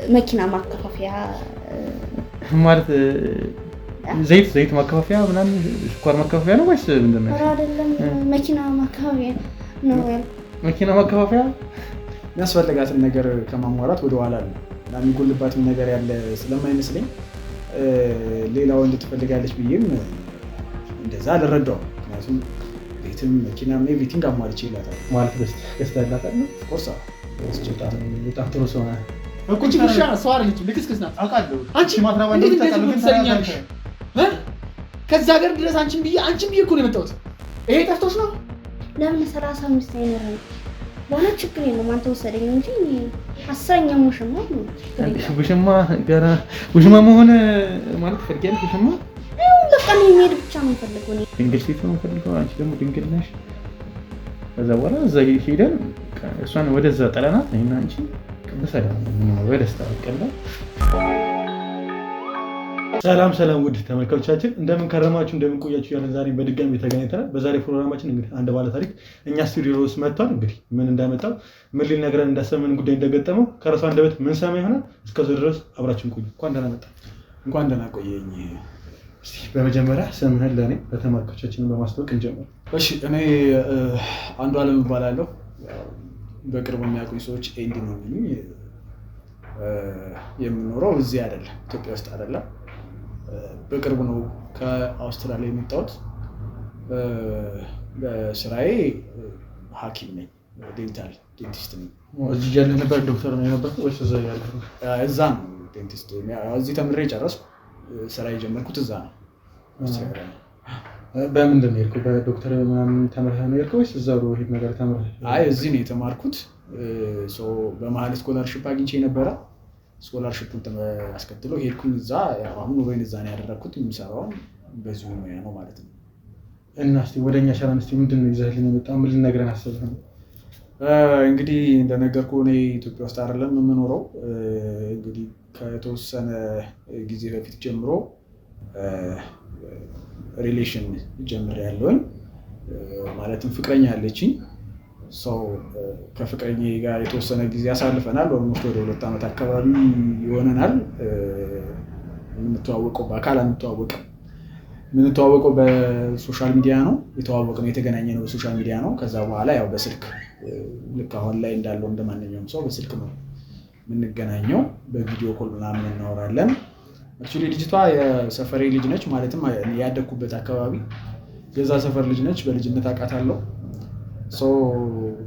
መኪና ማከፋፈያ ማለት ዘይት ማከፋፈያ ምናምን ስኳር ማከፋፈያ ነው ወይስ ምንድነው? አይደለም መኪና ማከፋፈያ ነው። መኪና ማከፋፈያ የሚያስፈልጋትን ነገር ከማሟላት ወደ ኋላ ነው እና የሚጎልባትም ነገር ያለ ስለማይመስለኝ ሌላው እንድትፈልጋለች ብዬም እንደዛ አልረዳውም። ምክንያቱም ቤትም መኪናም ኤቭሪቲንግ አሟልቼ ይላታል ማለት ገዝተህላታል ነው? ኦርሳ በጣም ጥሩ ሰው ነህ እኮ ጭራሽ ሰው አይደለችም። ልክስክስ ናት አውቃለሁ። አንቺ ማትራባ እንደዚህ ከዛ ሀገር ድረስ አንቺን ብዬ እኮ ነው የመጣሁት። ይሄ ጠፍቶሽ ነው? ለምን 35 አይኖርም? ለምን ችግር የለም አንተ ወሰደኝ እንጂ 10ኛ ሙሽማ ነው። ውሽማ መሆን ማለት ፈልጊያለሽ? ውሽማ በቃ ነው የሚሄድ ብቻ ነው ፈልገው ነው ድንግል ሴት ነው ፈልገው። አንቺ ደግሞ ድንግል ነሽ። ከዛ በኋላ እዛ ሄደን እሷን ወደዛ ጠለናት እና አንቺ በሰላም ነው በደስታ ቀላ። ሰላም ውድ ተመልካቾቻችን እንደምን ከረማችሁ እንደምን ቆያችሁ ያለን ዛሬ በድጋሚ ተገናኝተናል። በዛሬ ፕሮግራማችን እንግዲህ አንድ ባለ ታሪክ እኛ ስቱዲዮ ውስጥ መጥቷል። እንግዲህ ምን እንዳመጣው ምን ሊነግረን እንዳሰበን ጉዳይ እንደገጠመው ከራሱ አንደበት ምን ሰማ ይሆናል። እስከዚህ ድረስ አብራችሁን ቆዩ። እንኳን ደህና መጣ። እንኳን ደህና ቆየኝ። እስቲ በመጀመሪያ ስምህን ለኔ ለተመልካቾቻችን በማስተዋወቅ እንጀምር። እሺ እኔ አንዱ አለም እባላለሁ። በቅርቡ የሚያውቁኝ ሰዎች ኤንዲ ነው የሚሉኝ። የምኖረው እዚህ አይደለም፣ ኢትዮጵያ ውስጥ አይደለም። በቅርቡ ነው ከአውስትራሊያ የመጣሁት። በስራዬ ሐኪም ነኝ፣ ዴንቲስት ነኝ። እዚህ ያለ ነበር ዶክተር ነው የነበረው ወይስ እዛ ያለ? እዛ ነው ዴንቲስት። እዚህ ተምሬ ጨረስኩ። ስራ የጀመርኩት እዛ ነው። በምንድን ነው የሄድከው? በዶክተር ምናምን ተመረህ ነው የሄድከው ወይስ እዛው ሄድ ነገር ተመረህ? አይ እዚህ ነው የተማርኩት። በመሀል ስኮላርሺፕ አግኝቼ ነበረ። ስኮላርሺፑን አስከትሎ ሄድኩኝ እዛ። አሁን ወይን እዛ ነው ያደረኩት። የምሰራው በዚሁ ሙያ ነው ማለት ነው። እና እስቲ ወደኛ ሸራን እስቲ ምንድን ነው ይዘህልኝ የመጣው? ምን ልነግረን አሰብህ ነው? እንግዲህ እንደነገርኩህ እኔ ኢትዮጵያ ውስጥ አይደለም የምኖረው። እንግዲህ ከተወሰነ ጊዜ በፊት ጀምሮ ሪሌሽን ጀምሬያለሁኝ። ማለትም ፍቅረኛ አለችኝ። ሰው ከፍቅረኛ ጋር የተወሰነ ጊዜ አሳልፈናል። ኦልሞስት ወደ 2 ዓመት አካባቢ ይሆነናል። የምንተዋወቀው በአካል አንተዋወቅም። የምንተዋወቀው በሶሻል ሚዲያ ነው። የተዋወቅነው የተገናኘነው በሶሻል ሚዲያ ነው። ከዛ በኋላ ያው በስልክ ልክ አሁን ላይ እንዳለው እንደማንኛውም ሰው በስልክ ነው የምንገናኘው። በቪዲዮ ኮል ምናምን እናወራለን። አክቹዋሊ ልጅቷ የሰፈሬ ልጅ ነች። ማለትም ያደግኩበት አካባቢ የዛ ሰፈር ልጅ ነች። በልጅነት አውቃታለሁ።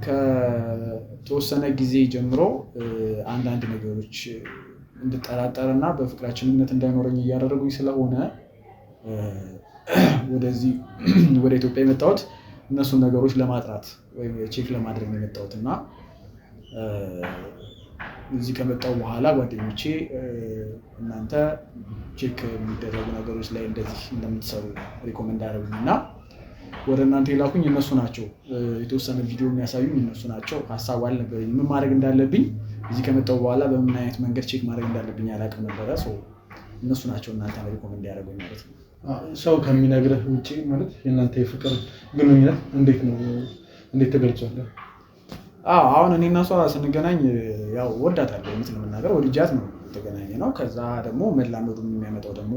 ከተወሰነ ጊዜ ጀምሮ አንዳንድ ነገሮች እንድጠራጠርና በፍቅራችን እምነት እንዳይኖረኝ እያደረጉኝ ስለሆነ ወደዚህ ወደ ኢትዮጵያ የመጣሁት እነሱን ነገሮች ለማጥራት ወይም ቼክ ለማድረግ ነው የመጣሁት። እና እዚህ ከመጣሁ በኋላ ጓደኞቼ እናንተ ቼክ የሚደረጉ ነገሮች ላይ እንደዚህ እንደምትሰሩ ሪኮመንድ አደረጉኝ እና ወደ እናንተ የላኩኝ እነሱ ናቸው። የተወሰነ ቪዲዮ የሚያሳዩኝ እነሱ ናቸው። ሀሳቡ አልነበረኝም ምን ማድረግ እንዳለብኝ። እዚህ ከመጣሁ በኋላ በምን አይነት መንገድ ቼክ ማድረግ እንዳለብኝ አላውቅም ነበረ። እነሱ ናቸው እናንተ ሪኮመንድ ያደረጉኝ ማለት ነው። ሰው ከሚነግርህ ውጭ ማለት የእናንተ የፍቅር ግንኙነት እንዴት ተገልጿል? አሁን እኔ እና እሷ ስንገናኝ ያው ወዳታለሁ። የምትል መናገር ወድጃት ነው የተገናኘ ነው። ከዛ ደግሞ መላመዱን የሚያመጣው ደግሞ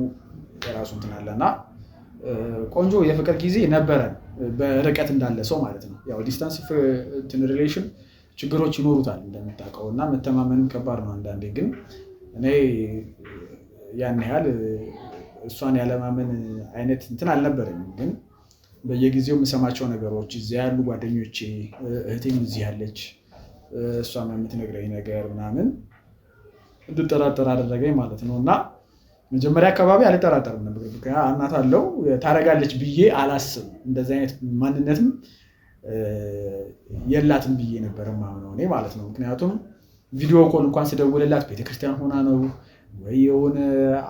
የራሱ እንትን አለና ቆንጆ የፍቅር ጊዜ ነበረን። በርቀት እንዳለ ሰው ማለት ነው። ያው ዲስታንስ ሪሌሽን ችግሮች ይኖሩታል እንደምታውቀው እና መተማመንም ከባድ ነው አንዳንዴ። ግን እኔ ያን ያህል እሷን ያለማመን አይነት እንትን አልነበረኝም። ግን በየጊዜው የምሰማቸው ነገሮች እዚያ ያሉ ጓደኞቼ፣ እህቴም እዚህ ያለች እሷም የምትነግረኝ ነገር ምናምን እንድጠራጠር አደረገኝ ማለት ነው። እና መጀመሪያ አካባቢ አልጠራጠርም ነበር። እናት አለው ታረጋለች ብዬ አላስብም። እንደዚህ አይነት ማንነትም የላትም ብዬ ነበር ማምነው እኔ ማለት ነው። ምክንያቱም ቪዲዮ ኮል እንኳን ስደውልላት ቤተክርስቲያን ሆና ነው ወይ የሆነ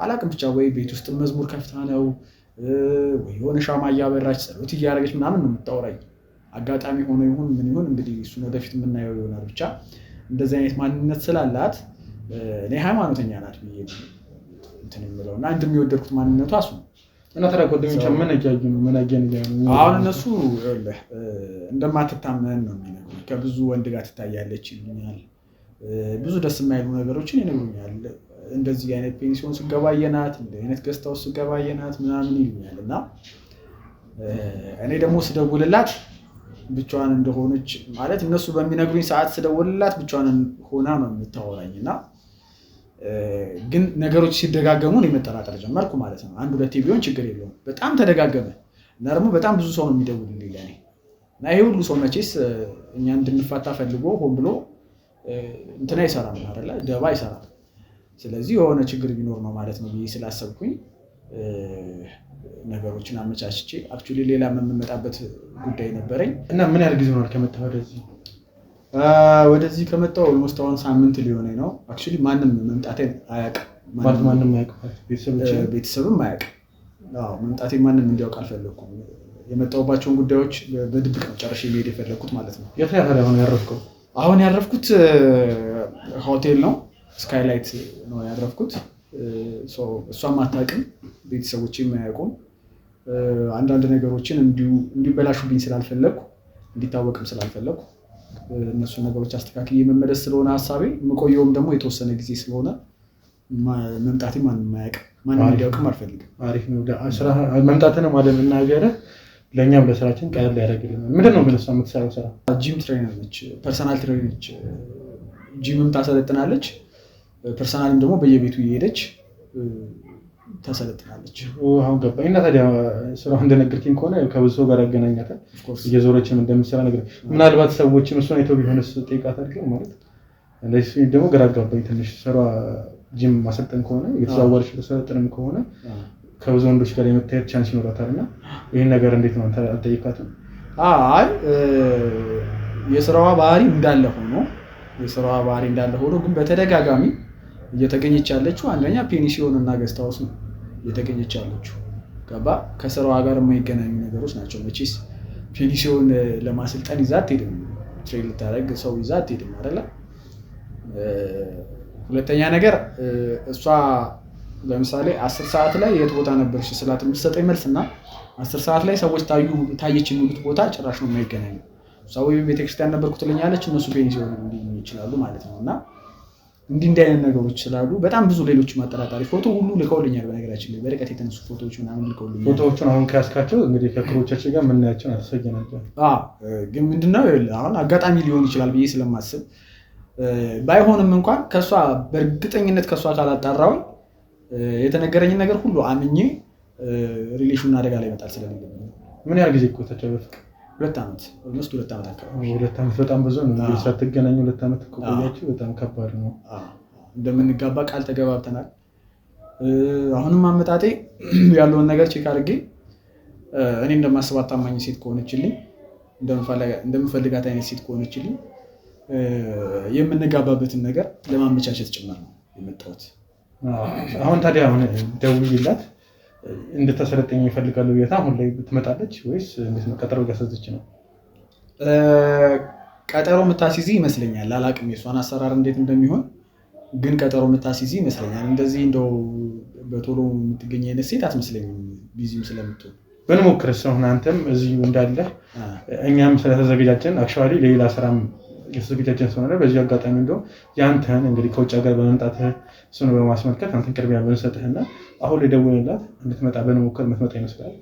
አላቅም ብቻ ወይ ቤት ውስጥ መዝሙር ከፍታ ነው ወይ የሆነ ሻማ እያበራች ጸሎት እያደረገች ምናምን ነው የምታወራኝ። አጋጣሚ ሆኖ ይሁን ምን ይሁን እንግዲህ እሱን ወደፊት የምናየው ይሆናል። ብቻ እንደዚህ አይነት ማንነት ስላላት እኔ ሃይማኖተኛ ናት ብዬ እንትን የምለው እና እንደሚወደድኩት ማንነቷ እሱ ነው። እና ተራ ጓደኞች ምን አያዩ ነው ምን አያየን ነው አሁን እነሱ እንደማትታመን ነው የሚነግሩኝ። ከብዙ ወንድ ጋር ትታያለች ይሉኛል። ብዙ ደስ የማይሉ ነገሮችን ይነግሩኛል። እንደዚህ አይነት ፔንሲዮን ስገባየናት እንደ አይነት ገስታው ስገባየናት ምናምን ይሉኛል እና እኔ ደግሞ ስደውልላት ብቻዋን እንደሆነች ማለት እነሱ በሚነግሩኝ ሰዓት ስደውልላት ብቻዋን ሆና ነው የምታወራኝ እና ግን ነገሮች ሲደጋገሙ ነው መጠራጠር ጀመርኩ ማለት ነው። አንድ ሁለቴ ቢሆን ችግር የለውም። በጣም ተደጋገመ እና ደግሞ በጣም ብዙ ሰው ነው የሚደውልልኝ ለኔ እና ይሄ ሁሉ ሰው መቼስ እኛ እንድንፋታ ፈልጎ ሆን ብሎ እንትና ይሰራል አይደለ? ደባ ይሰራል። ስለዚህ የሆነ ችግር ቢኖር ነው ማለት ነው ብዬ ስላሰብኩኝ ነገሮችን አመቻችቼ አክቹሊ ሌላ የምመጣበት ጉዳይ ነበረኝ እና ምን ያህል ጊዜ ሆኗል ከመጣህ ወደዚህ ከመጣሁ ኦልሞስት አሁን ሳምንት ሊሆነኝ ነው። አክቹሊ ማንም መምጣቴን አያውቅም። ማንም አያውቅም። ቤተሰብም አያውቅም። መምጣቴን ማንም እንዲያውቅ አልፈለኩም። የመጣሁባቸውን ጉዳዮች በድብቅ ነው ጨርሼ መሄድ የፈለኩት ማለት ነው። የት አሁን ያረፍከው? አሁን ያረፍኩት ሆቴል ነው፣ ስካይላይት ነው ያረፍኩት። እሷም አታውቅም፣ ቤተሰቦቼም አያውቁም። አንዳንድ ነገሮችን እንዲበላሹብኝ ስላልፈለኩ እንዲታወቅም ስላልፈለኩ እነሱን ነገሮች አስተካክዬ መመለስ ስለሆነ ሀሳቤ የምቆየውም ደግሞ የተወሰነ ጊዜ ስለሆነ መምጣቴ ማንም አያውቅም፣ ማንም እንዲያውቅም አልፈልግም። አሪፍ ነው። መምጣትንም አለመናገርህ ለእኛም ለስራችን ቀለል ያደርግልናል። ምንድን ነው ግን እሷ የምትሰራው ስራ? ጂም ትሬነር ነች፣ ፐርሰናል ትሬነር ነች። ጂምም ታሰለጥናለች፣ ፐርሰናልም ደግሞ በየቤቱ እየሄደች ታሰለጥናለች። አሁን ገባኝ። እና ታዲያ ስራው እንደነገርከኝ ከሆነ ከብዙ ሰው ጋር ያገናኛታል፣ እየዞረችም እንደምትሰራ ነገር ምናልባት ሰዎችም እሱን አይተው ቢሆንስ ጠይቃታለሁ ማለት እንደዚህ ደግሞ ግራ አጋባኝ ትንሽ። ስራ ጂም ማሰልጠን ከሆነ የተዛወረች ተሰለጥንም ከሆነ ከብዙ ወንዶች ጋር የመታየት ቻንስ ይኖራታል እና ይህን ነገር እንዴት ነው አልጠይቃትም? አይ የስራዋ ባህሪ እንዳለ ሆኖ ግን በተደጋጋሚ እየተገኘች ያለችው አንደኛ ፔኒሲዮን እና ገስት ሃውስ ነው እየተገኘች ያለችው። ገባ? ከስራዋ ጋር የማይገናኙ ነገሮች ናቸው። መቼስ ፔኒሲዮን ለማሰልጠን ይዛ አትሄድም፣ ትሬን ልታደርግ ሰው ይዛ አትሄድም አይደለ? ሁለተኛ ነገር እሷ ለምሳሌ 10 ሰዓት ላይ የት ቦታ ነበርሽ ስላት የምትሰጠኝ መልስና 10 ሰዓት ላይ ሰዎች ታየች የሚሉት ቦታ ጭራሽ ነው የማይገናኙ። ሰው ቤተክርስቲያን ነበርኩ ትለኛለች፣ እነሱ ፔኒሲዮን ሊሆኑ ይችላሉ ማለት ነው። እና እንዲህ አይነት ነገሮች ስላሉ በጣም ብዙ ሌሎች ማጠራጣሪ ፎቶ ሁሉ ልከውልኛል። በነገራችን ላይ በርቀት የተነሱ ፎቶዎች ምናምን ልከውልኛል። ፎቶዎቹን አሁን ከያዝካቸው እንግዲህ ከክሮቻችን ጋር የምናያቸውን አልተሰየናቸው። ግን ምንድነው አሁን አጋጣሚ ሊሆን ይችላል ብዬ ስለማስብ ባይሆንም እንኳን ከሷ በእርግጠኝነት ከሷ ካላጣራሁኝ የተነገረኝን ነገር ሁሉ አምኜ ሪሌሽኑን አደጋ ላይ ይመጣል ስለሌለ። ምን ያህል ጊዜ ቆይታችሁ? 2 ዓመት ኦልሞስት 2 ዓመት አካባቢ። 2 ዓመት በጣም ብዙ ነው። እንግዲህ ሳትገናኙ 2 ዓመት ቆያችሁ፣ በጣም ከባድ ነው። እንደምንጋባ ቃል ተገባብተናል። አሁንም አመጣጤ ያለውን ነገር ቼክ አድርጌ እኔ እንደማስባት ታማኝ ሴት ከሆነችልኝ፣ እንደምፈልጋት አይነት ሴት ከሆነችልኝ የምንጋባበትን ነገር ለማመቻቸት ጭምር ነው የመጣሁት። አሁን ታዲያ ደውዬላት እንድታሰለጥኝ ይፈልጋሉ ብዬ አሁን ላይ ትመጣለች ወይስ እንዴት ነው? ቀጠሮ እያሰዘች ነው? ቀጠሮ የምታስይዝ ይመስለኛል። አላውቅም የእሷን አሰራር እንዴት እንደሚሆን፣ ግን ቀጠሮ የምታስይዝ ይመስለኛል። እንደዚህ እንደው በቶሎ የምትገኝ አይነት ሴት አትመስለኝም፣ ቢዚም ስለምትሆን። ብንሞክርስ? አሁን አንተም እዚህ እንዳለ እኛም ስለተዘጋጃችን አክቹዋሊ ለሌላ ስራም የተዘጋጃችን ስለሆነ በዚህ አጋጣሚ እንደው ያንተን እንግዲህ ከውጭ ሀገር በመምጣት እሱን በማስመልከት አንተን ቅድሚያ ብንሰጥህና አሁን ላይ ደውልላት እንድትመጣ ብንሞክር የምትመጣ ይመስላል?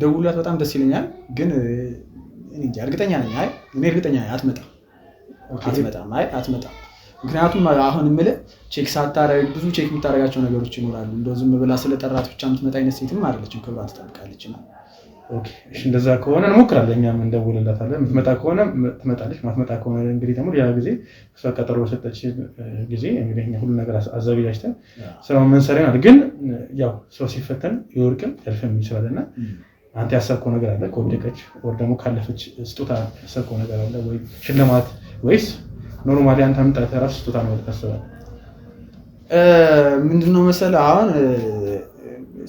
ደውልላት በጣም ደስ ይለኛል። ግን እርግጠኛ ነኝ አትመጣም። ምክንያቱም አሁን የምልህ ቼክ ሳታረግ ብዙ ቼክ የምታደርጋቸው ነገሮች ይኖራሉ። እንደው ዝም ብላ ስለጠራት ብቻ የምትመጣ አይነት ሴትም አይደለችም፣ ክብሯን ትጠብቃለች። እሺ እንደዛ ከሆነ እንሞክራለን፣ እኛም እንደውልላታለን። የምትመጣ ከሆነ ትመጣለች፣ ማትመጣ ከሆነ እንግዲህ ደግሞ ሌላ ጊዜ እሷ ቀጠሮ በሰጠች ጊዜ እንግዲህ እኛ ሁሉ ነገር አዘጋጅተን ስራውን መንሰር ይሆናል። ግን ያው ሰው ሲፈተን ይወርቅም ያልፍም ይችላልና አንተ ያሰብከው ነገር አለ? ከወደቀች ወር ደግሞ ካለፈች ስጦታ ያሰብከው ነገር አለ ወይ? ሽልማት ወይስ ኖርማሊ አንተ አምጣት ራስ ስጦታ ነው ታስባለህ? ምንድነው መሰለህ አሁን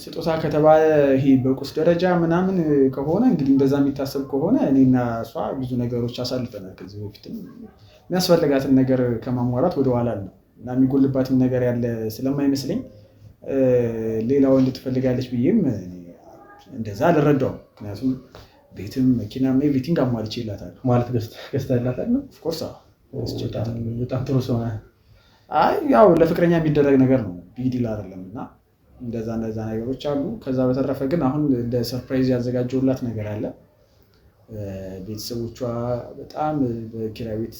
ስጦታ ከተባለ ይሄ በቁስ ደረጃ ምናምን ከሆነ እንግዲህ እንደዛ የሚታሰብ ከሆነ እኔና እሷ ብዙ ነገሮች አሳልፈናል። ከዚህ በፊትም የሚያስፈልጋትን ነገር ከማሟላት ወደኋላ ነው እና የሚጎልባትም ነገር ያለ ስለማይመስለኝ ሌላ ወንድ ትፈልጋለች ብዬም እንደዛ አልረዳውም። ምክንያቱም ቤትም መኪናም ኤቭሪቲንግ አሟልቼላታለሁ። ማለት ገዝተህላታል ነው? ኦፍኮርስ በጣም ጥሩ ሰው ነህ። አይ ያው ለፍቅረኛ የሚደረግ ነገር ነው ቢዲል አይደለም እና እንደዛ ነገሮች አሉ። ከዛ በተረፈ ግን አሁን እንደ ሰርፕራይዝ ያዘጋጀውላት ነገር አለ። ቤተሰቦቿ በጣም በኪራይ ቤት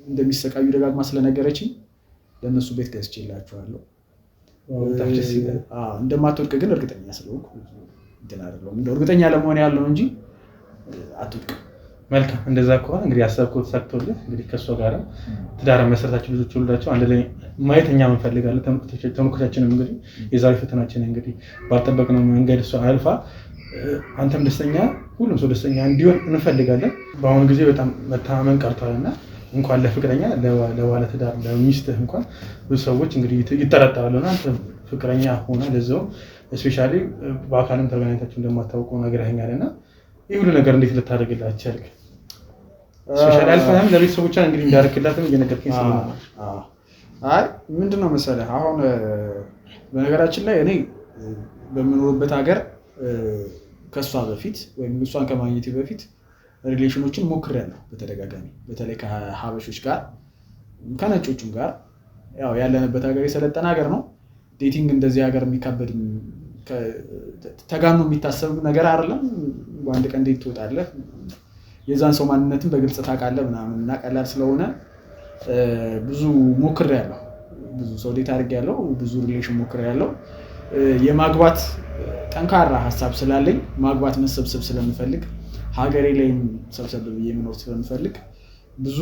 እንደሚሰቃዩ ደጋግማ ስለነገረችኝ ለእነሱ ቤት ገዝቼላቸዋለሁ። እንደማትወድቅ ግን እርግጠኛ ስለሆንኩ እንትን አይደለሁም። እንደው እርግጠኛ ለመሆን ያለው እንጂ አትወድቅም። መልካም እንደዛ ከሆነ እንግዲህ ያሰብኩት ተሳክቶልህ እንግዲህ ከእሷ ጋር ትዳር መሰረታችሁ ልጆች ወልዳችሁ አንድ ላይ ማየት እኛም እንፈልጋለን። ተመልካቾቻችንም እንግዲህ የዛሬ ፈተናችን እንግዲህ ባልጠበቅነው መንገድ እሷ አልፋ አንተም ደስተኛ ሁሉም ሰው ደስተኛ እንዲሆን እንፈልጋለን። በአሁኑ ጊዜ በጣም መተማመን ቀርቷልና እንኳን ለፍቅረኛ ለባለ ትዳር ለሚስትህ እንኳን ብዙ ሰዎች እንግዲህ ይጠራጠራሉና አንተ ፍቅረኛ ሆነ ለዛው ስፔሻሊ በአካልም ተገናኝታችሁ እንደማታውቁ ነግረኸኛልና ይህ ሁሉ ነገር እንዴት ልታደርግላት ቻልክ? ስፔሻሊ አልፋህም ለቤተሰቦቿ እንግዲህ እንዳደረክላትም እየነገርከኝ ስለሆነ አይ ምንድነው መሰለህ አሁን በነገራችን ላይ እኔ በምኖርበት ሀገር ከሷ በፊት ወይም እሷን ከማግኘቴ በፊት ሪሌሽኖችን ሞክሬያለሁ በተደጋጋሚ በተለይ ከሀበሾች ጋር ከነጮቹም ጋር ያው ያለንበት ሀገር የሰለጠነ ሀገር ነው። ዴቲንግ እንደዚህ ሀገር የሚካበድ ተጋኖ የሚታሰብ ነገር አይደለም። በአንድ ቀን ዴት ትወጣለህ የዛን ሰው ማንነትን በግልጽ ታውቃለህ ምናምን እና ቀላል ስለሆነ ብዙ ሞክሬያለሁ። ብዙ ሰው ዴት አድርጌያለሁ። ብዙ ሪሌሽን ሞክሬያለሁ። የማግባት ጠንካራ ሀሳብ ስላለኝ ማግባት መሰብሰብ ስለምፈልግ ሀገሬ ላይም ሰብሰብ ብዬ መኖር ስለምፈልግ ብዙ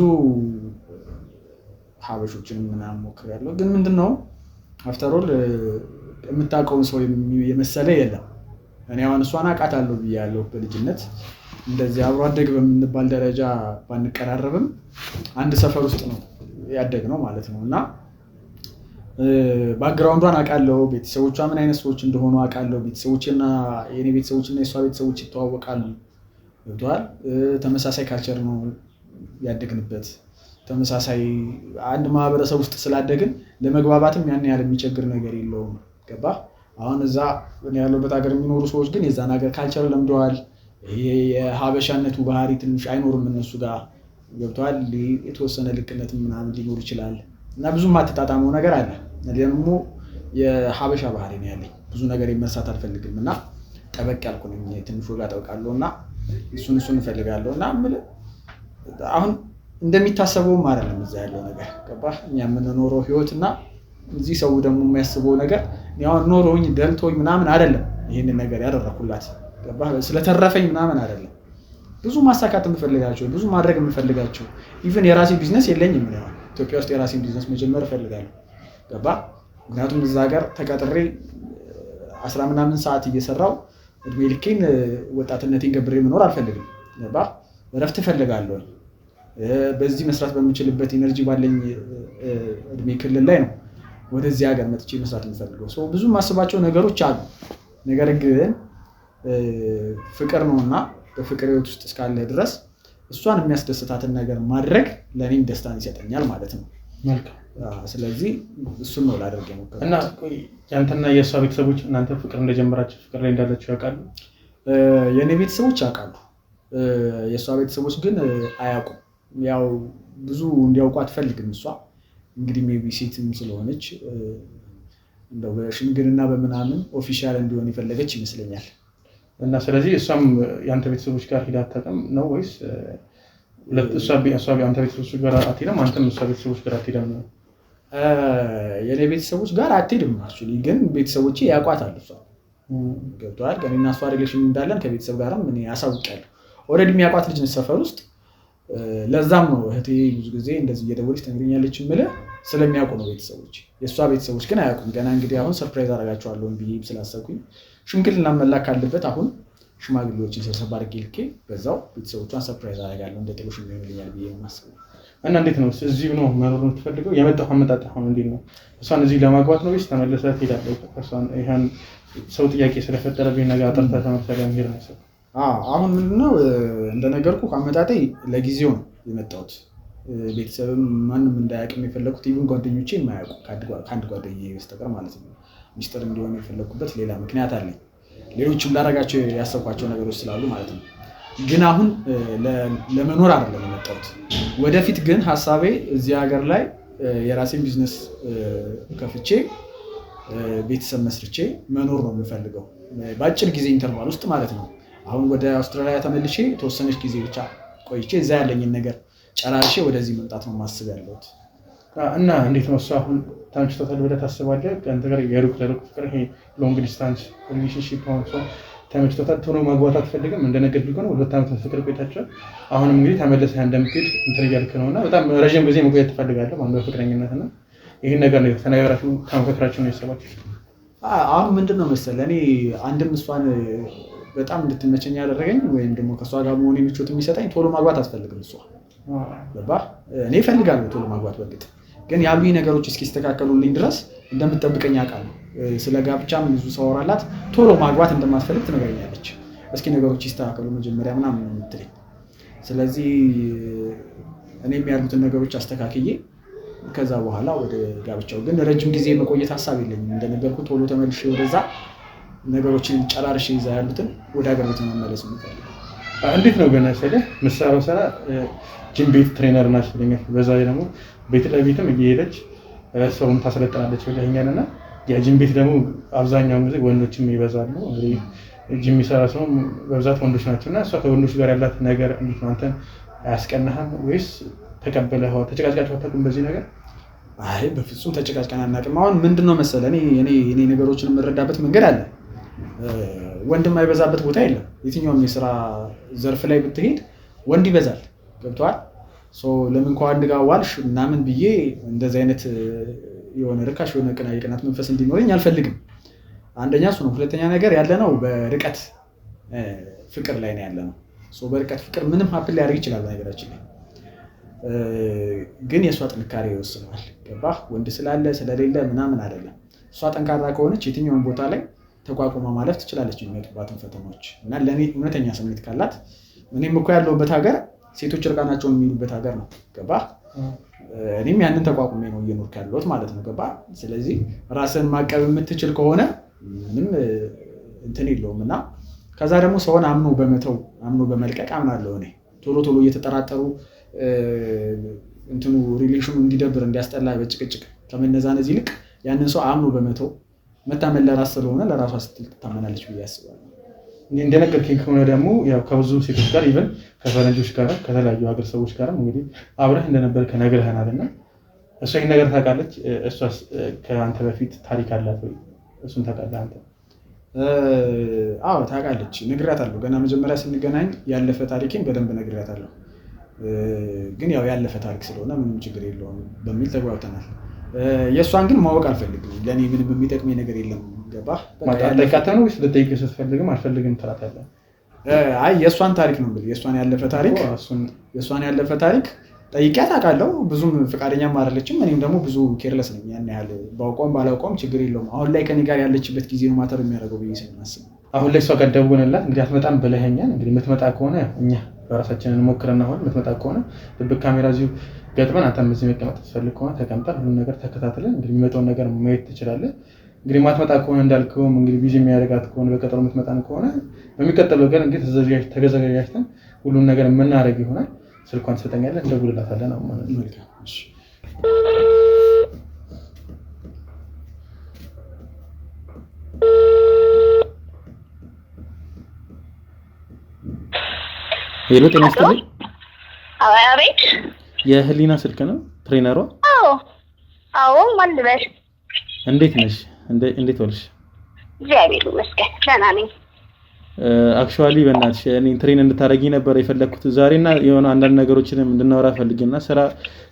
ሀበሾችን ምናምን ሞክሬያለሁ። ግን ምንድነው አፍተር ኦል የምታውቀውን ሰው የመሰለ የለም። እኔ አሁን እሷን አውቃታለሁ ብያለሁ በልጅነት እንደዚህ አብሮ አደግ በምንባል ደረጃ ባንቀራረብም አንድ ሰፈር ውስጥ ነው ያደግነው ማለት ነው እና ባክግራውንዷን አውቃለሁ። ቤተሰቦቿ ምን አይነት ሰዎች እንደሆኑ አውቃለሁ። ቤተሰቦቼና የኔ ቤተሰቦችና የሷ ቤተሰቦች ይተዋወቃሉ። ገብቶሃል? ተመሳሳይ ካልቸር ነው ያደግንበት። ተመሳሳይ አንድ ማህበረሰብ ውስጥ ስላደግን ለመግባባትም ያን ያህል የሚቸግር ነገር የለውም። ገባህ? አሁን እዛ ያለበት ሀገር የሚኖሩ ሰዎች ግን የዛን ሀገር ካልቸር ለምደዋል። ይሄ የሀበሻነቱ ባህሪ ትንሽ አይኖርም እነሱ ጋር። ገብቶሃል? የተወሰነ ልክነት ምናምን ሊኖር ይችላል እና ብዙም አትጣጣመው ነገር አለ። ደግሞ የሀበሻ ባህሪ ነው ያለኝ። ብዙ ነገር መርሳት አልፈልግም እና ጠበቅ ያልኩ ነኝ። ትንሽ ወጋ ጠብቃለሁ እና እሱን እንፈልጋለሁ እና አሁን እንደሚታሰበውም አይደለም እዛ ያለው ነገር። ገባህ? እኛ የምንኖረው ህይወት እና እዚህ ሰው ደግሞ የሚያስበው ነገር ያው ኖሮኝ ደልቶኝ ምናምን አይደለም ይሄንን ነገር ያደረኩላት። ገባህ? ስለተረፈኝ ምናምን አይደለም። ብዙ ማሳካት የምፈልጋቸው ብዙ ማድረግ የምፈልጋቸው ኢቭን የራሴ ቢዝነስ የለኝም ነው። ኢትዮጵያ ውስጥ የራሴን ቢዝነስ መጀመር እፈልጋለሁ። ገባህ? ምክንያቱም እዛ ሀገር ተቀጥሬ 10 ምናምን ሰዓት እየሰራው እድሜ ልኬን ወጣትነቴን ገብሬ መኖር አልፈልግም። ገባህ? እረፍት እፈልጋለሁ። በዚህ መስራት በምችልበት ኢነርጂ ባለኝ እድሜ ክልል ላይ ነው ወደዚህ ሀገር መጥቼ መስራት የምፈልገው። ሰው ብዙ ማስባቸው ነገሮች አሉ። ነገር ግን ፍቅር ነውና በፍቅር ህይወት ውስጥ እስካለ ድረስ እሷን የሚያስደስታትን ነገር ማድረግ ለኔም ደስታን ይሰጠኛል ማለት ነው። መልካም። ስለዚህ እሱን ነው ላደርግ የሞከርኩት። እና ያንተና የእሷ ቤተሰቦች እናንተ ፍቅር እንደጀመራችሁ ፍቅር ላይ እንዳላችሁ ያውቃሉ? የኔ ቤተሰቦች ያውቃሉ። የእሷ ቤተሰቦች ግን አያውቁም። ያው ብዙ እንዲያውቁ አትፈልግም እሷ እንግዲህ ሜቢ ሴትም ስለሆነች እንደው በሽምግልና በምናምን ኦፊሻል እንዲሆን የፈለገች ይመስለኛል። እና ስለዚህ እሷም ያንተ ቤተሰቦች ጋር ሄዳ አታውቅም ነው ወይስ እሷ ያንተ ቤተሰቦች ጋር አትሄድም አንተም እሷ ቤተሰቦች ጋር አትሄድም ነው? የኔ ቤተሰቦች ጋር አትሄድም። አክቹሊ ግን ቤተሰቦቼ ያውቋታል እሷ። ገብቶሃል? ከእኔና እሷ ሪሌሽን እንዳለን ከቤተሰብ ጋርም እኔ አሳውቃለሁ። ኦልሬዲ የሚያውቋት ልጅ ነች ሰፈር ውስጥ። ለዛም ነው እህቴ ብዙ ጊዜ እንደዚህ እየደወለች ትነግረኛለች የምልህ ስለሚያውቁ ነው ቤተሰቦች። የእሷ ቤተሰቦች ግን አያውቁም። ገና እንግዲህ አሁን ሰርፕራይዝ አደርጋቸዋለሁ ብዬ ስላሰብኩኝ ሽምግልና መላክ ካለበት አሁን ሽማግሌዎችን ሰብሰብ አድርጌ ልኬ በዛው ቤተሰቦቿን ሰርፕራይዝ አደርጋለሁ እንደ ጥሎሽ የሚሆንልኛል ብዬ የማስበው። እና እንዴት ነው እዚህ ነው መኖር የምትፈልገው? የመጣው አመጣጥ አሁን እንዴት ነው? እሷን እዚህ ለማግባት ነው ወይስ ተመለሰህ ትሄዳለህ? እሷን ይሄን ሰው ጥያቄ ስለፈጠረብኝ ነገር አጥርተህ ተመልሰህ ለመሄድ ነው? አሁን ምንድነው እንደነገርኩህ አመጣጤ ለጊዜው ነው የመጣሁት። ቤተሰብም ማንም እንዳያውቅም የፈለኩት ኢቭን ጓደኞቼ የማያውቁ ከአንድ ጓደኛዬ በስተቀር ማለት ነው። ሚስጥር እንዲሆን የፈለኩበት ሌላ ምክንያት አለኝ። ሌሎችም ላደርጋቸው ያሰብኳቸው ነገሮች ስላሉ ማለት ነው። ግን አሁን ለመኖር አይደለም የመጣሁት። ወደፊት ግን ሀሳቤ እዚህ ሀገር ላይ የራሴን ቢዝነስ ከፍቼ ቤተሰብ መስርቼ መኖር ነው የምፈልገው በአጭር ጊዜ ኢንተርቫል ውስጥ ማለት ነው። አሁን ወደ አውስትራሊያ ተመልሼ የተወሰነች ጊዜ ብቻ ቆይቼ እዛ ያለኝን ነገር ጨራርሼ ወደዚህ መምጣት ነው ማስብ ያለሁት። እና እንዴት ነው እሱ አሁን ተመችቶታል ብለህ ታስባለህ? ከአንተ ጋር የሩቅ ለሩቅ ፍቅር ይሄ ሎንግ ዲስታንስ ሪሌሽንሺፕ አሁን ሰው ተመችቶታል? ቶሎ ማግባት አትፈልግም? እንደነገርኩህ ከሆነ 2 ዓመት ፍቅር ቆይታችኋል። አሁንም እንግዲህ ተመለሰህ እንደምትሄድ እንትን እያልክ ነው እና በጣም ረዥም ጊዜ መቆየት ትፈልጋለህ ማለት በፍቅረኝነት እና ይህን ነገር ነው ተነጋግራችሁ ተመካክራችሁ ነው ያሰባችሁ? አሁን ምንድን ነው መሰለህ እኔ አንድም እሷን በጣም እንድትመቸኝ ያደረገኝ ወይም ደግሞ ከእሷ ጋር መሆን ምቾት የሚሰጠኝ ቶሎ ማግባት አትፈልግም እሷ። እኔ እፈልጋለሁ ቶሎ ማግባት። በእርግጥ ግን ያሉኝ ነገሮች እስኪስተካከሉልኝ ድረስ እንደምትጠብቀኝ አውቃለሁ። ስለ ጋብቻም ብዙ ሰው አወራላት ቶሎ ማግባት እንደማትፈልግ ትነግረኛለች። እስኪ ነገሮች ይስተካከሉ መጀመሪያ ምናምን ነው የምትለኝ። ስለዚህ እኔም ያሉትን ነገሮች አስተካክዬ ከዛ በኋላ ወደ ጋብቻው። ግን ረጅም ጊዜ መቆየት ሀሳብ የለኝም። እንደነገርኩ ቶሎ ተመልሼ ወደዛ ነገሮችን ጨራርሼ ይዛ ያሉትን ወደ ሀገር ቤት መመለስ የምፈልገው። እንዴት ነው ግን መሰለህ የምትሰራው ስራ ጂም ቤት ትሬነር ናት ብለኛል። በዛ ላይ ደግሞ ቤት ለቤትም እየሄደች ሰውን ታሰለጥናለች ብለኸኛል። እና የጂም ቤት ደግሞ አብዛኛውን ጊዜ ወንዶችም ይበዛሉ። ጂም የሚሰራ ሰው በብዛት ወንዶች ናቸው። እና እሷ ከወንዶች ጋር ያላት ነገር እንዴት ነው? አንተን አያስቀናህም ወይስ ተቀበለህ ተጨቃጭቃችሁ አታውቁም በዚህ ነገር? አይ በፍጹም ተጨቃጭቀን አናውቅም። አሁን ምንድነው መሰለህ እኔ ነገሮችን የምረዳበት መንገድ አለ። ወንድ የማይበዛበት ቦታ የለም። የትኛውም የስራ ዘርፍ ላይ ብትሄድ ወንድ ይበዛል። ገብቶሃል? ለምን ከወንድ ጋር ዋልሽ ምናምን ብዬ እንደዚህ አይነት የሆነ ርካሽ የሆነ የቅናት መንፈስ እንዲኖረኝ አልፈልግም። አንደኛ እሱ ነው። ሁለተኛ ነገር ያለነው በርቀት ፍቅር ላይ ነው ያለነው። በርቀት ፍቅር ምንም ሀፕን ሊያደርግ ይችላል በነገራችን ላይ። ግን የእሷ ጥንካሬ ይወስነዋል። ገባህ? ወንድ ስላለ ስለሌለ ምናምን አይደለም። እሷ ጠንካራ ከሆነች የትኛውን ቦታ ላይ ተቋቁማ ማለፍ ትችላለች የሚመጡባትን ፈተናዎች። እና ለእኔ እውነተኛ ስሜት ካላት እኔም እኮ ያለሁበት ሀገር ሴቶች እርቃናቸውን የሚሉበት ሀገር ነው። ገባህ? እኔም ያንን ተቋቁሜ ነው እየኖርኩ ያለሁት ማለት ነው። ገባህ? ስለዚህ ራስን ማቀብ የምትችል ከሆነ ምንም እንትን የለውም። እና ከዛ ደግሞ ሰውን አምኖ በመተው አምኖ በመልቀቅ አምናለሁ እኔ። ቶሎ እየተጠራጠሩ እንትኑ ሪሌሽኑ እንዲደብር እንዲያስጠላ በጭቅጭቅ ከመነዛነዝ ይልቅ ያንን ሰው አምኖ በመተው መታመን ለራስ ስለሆነ ለራሷ ስትል ትታመናለች ብዬ አስባለሁ። እንደነገርከኝ ከሆነ ደግሞ ያው ከብዙ ሴቶች ጋር ኢቨን ከፈረንጆች ጋር ከተለያዩ ሀገር ሰዎች ጋር እንግዲህ አብረህ እንደነበርክ ነግረኸናል። እና እሷ ይህን ነገር ታውቃለች? እሷስ ከአንተ በፊት ታሪክ አላት ወይ? እሱን ታውቃለህ አንተ? አዎ ታውቃለች። ነግሬያታለሁ። ገና መጀመሪያ ስንገናኝ ያለፈ ታሪኬን በደንብ ነግሬያታለሁ። ግን ያው ያለፈ ታሪክ ስለሆነ ምንም ችግር የለውም በሚል ተግባብተናል። የእሷን ግን ማወቅ አልፈልግም። ለእኔ ምንም የሚጠቅመኝ ነገር የለም። ገባህ? ጠይቃታ ነው ወይስ ልጠይቅህ ስትፈልግም አልፈልግም ትላታለህ? አይ የእሷን ታሪክ ነው የምልህ። የእሷን ያለፈ ታሪክ ጠይቂያት አውቃለሁ። ብዙም ፈቃደኛም አይደለችም። እኔም ደግሞ ብዙ ኬርለስ ነኝ። ያን ያህል ባውቀውም ባላውቀውም ችግር የለውም። አሁን ላይ ከኔ ጋር ያለችበት ጊዜ ነው ማተር የሚያደርገው ብዬ ስለማስብ አሁን ላይ እሷ ጋር ደውለንላት እንግዲህ አትመጣም ብለኸኛል። እንግዲህ የምትመጣ ከሆነ እኛ በራሳችንን እንሞክረና አሁን የምትመጣ ከሆነ ድብቅ ካሜራ እዚሁ ገጥመን አንተም እዚህ መቀመጥ ትፈልግ ከሆነ ተቀምጠን ሁሉም ነገር ተከታትለን እንግዲህ የሚመጣውን ነገር ማየት ትችላለህ። እንግዲህ ማትመጣ ከሆነ እንዳልከውም እንግዲህ ቢዚ የሚያደርጋት ከሆነ በቀጠሮ የምትመጣን ከሆነ በሚቀጥለው ቀን እንግዲህ ተዘጋጅተን ሁሉም ነገር የምናደርግ ይሆናል። ስልኳን ትሰጠኛለህ፣ እንደውልላታለን። አሁን ማለት ነው። ሄሎ፣ ጤና ይስጥልኝ። አቤት። የህሊና ስልክ ነው? ትሬነሯ? አዎ። ማን ልበል? እንዴት ነሽ? እንዴት ዋልሽ? እግዚአብሔር ይመስገን ደህና ነኝ። አክቹዋሊ በእናትሽ እኔ ትሬን እንድታደርጊ ነበር የፈለኩት ዛሬና የሆነ አንዳንድ ነገሮችንም እንድናወራ ፈልጌና ስራ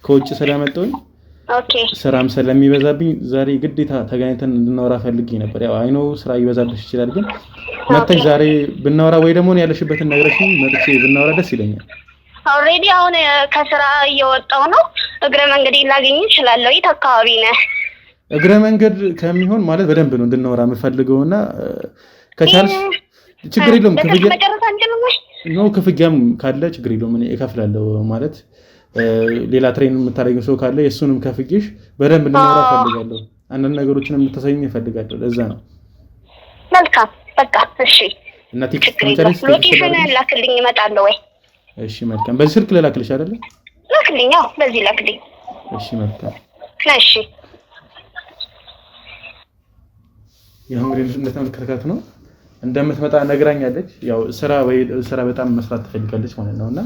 ከውጭ ስለመጣሁኝ ስራም ስለሚበዛብኝ ዛሬ ግዴታ ተገናኝተን እንድናወራ ፈልጌ ነበር። ያው አይኖ ስራ ይበዛብሽ ይችላል፣ ግን መጥተሽ ዛሬ ብናወራ ወይ ደግሞ ያለሽበትን ነግረሽኝ መጥቼ ብናወራ ደስ ይለኛል። ኦልሬዲ አሁን ከስራ እየወጣሁ ነው። እግረ መንገድ ላገኝ እችላለሁ። የት አካባቢ ነህ? እግረ መንገድ ከሚሆን ማለት በደንብ ነው እንድናወራ የምፈልገውና ከቻልሽ ችግር የለውም። ክፍያም ካለ ችግር የለውም፣ እኔ እከፍላለሁ። ማለት ሌላ ትሬን የምታደርጊው ሰው ካለ የእሱንም ከፍዬሽ በደንብ እንድናወራ እፈልጋለሁ። አንዳንድ ነገሮችን የምታሳይኝ እፈልጋለሁ። ለዛ ነው። መልካም በቃ እሺ። እና ቴክስት ሎኬሽን ላክልኝ እመጣለሁ ወይ? እሺ መልካም። በዚህ ስልክ ልላክልሽ አይደለ? ላክልኝ። አዎ በዚህ ላክልኝ። እሺ መልካም። እሺ ያው እንግዲህ እንደተመለከታችሁት ነው እንደምትመጣ ነግራኛለች። ያው ስራ በጣም መስራት ትፈልጋለች ማለት ነውና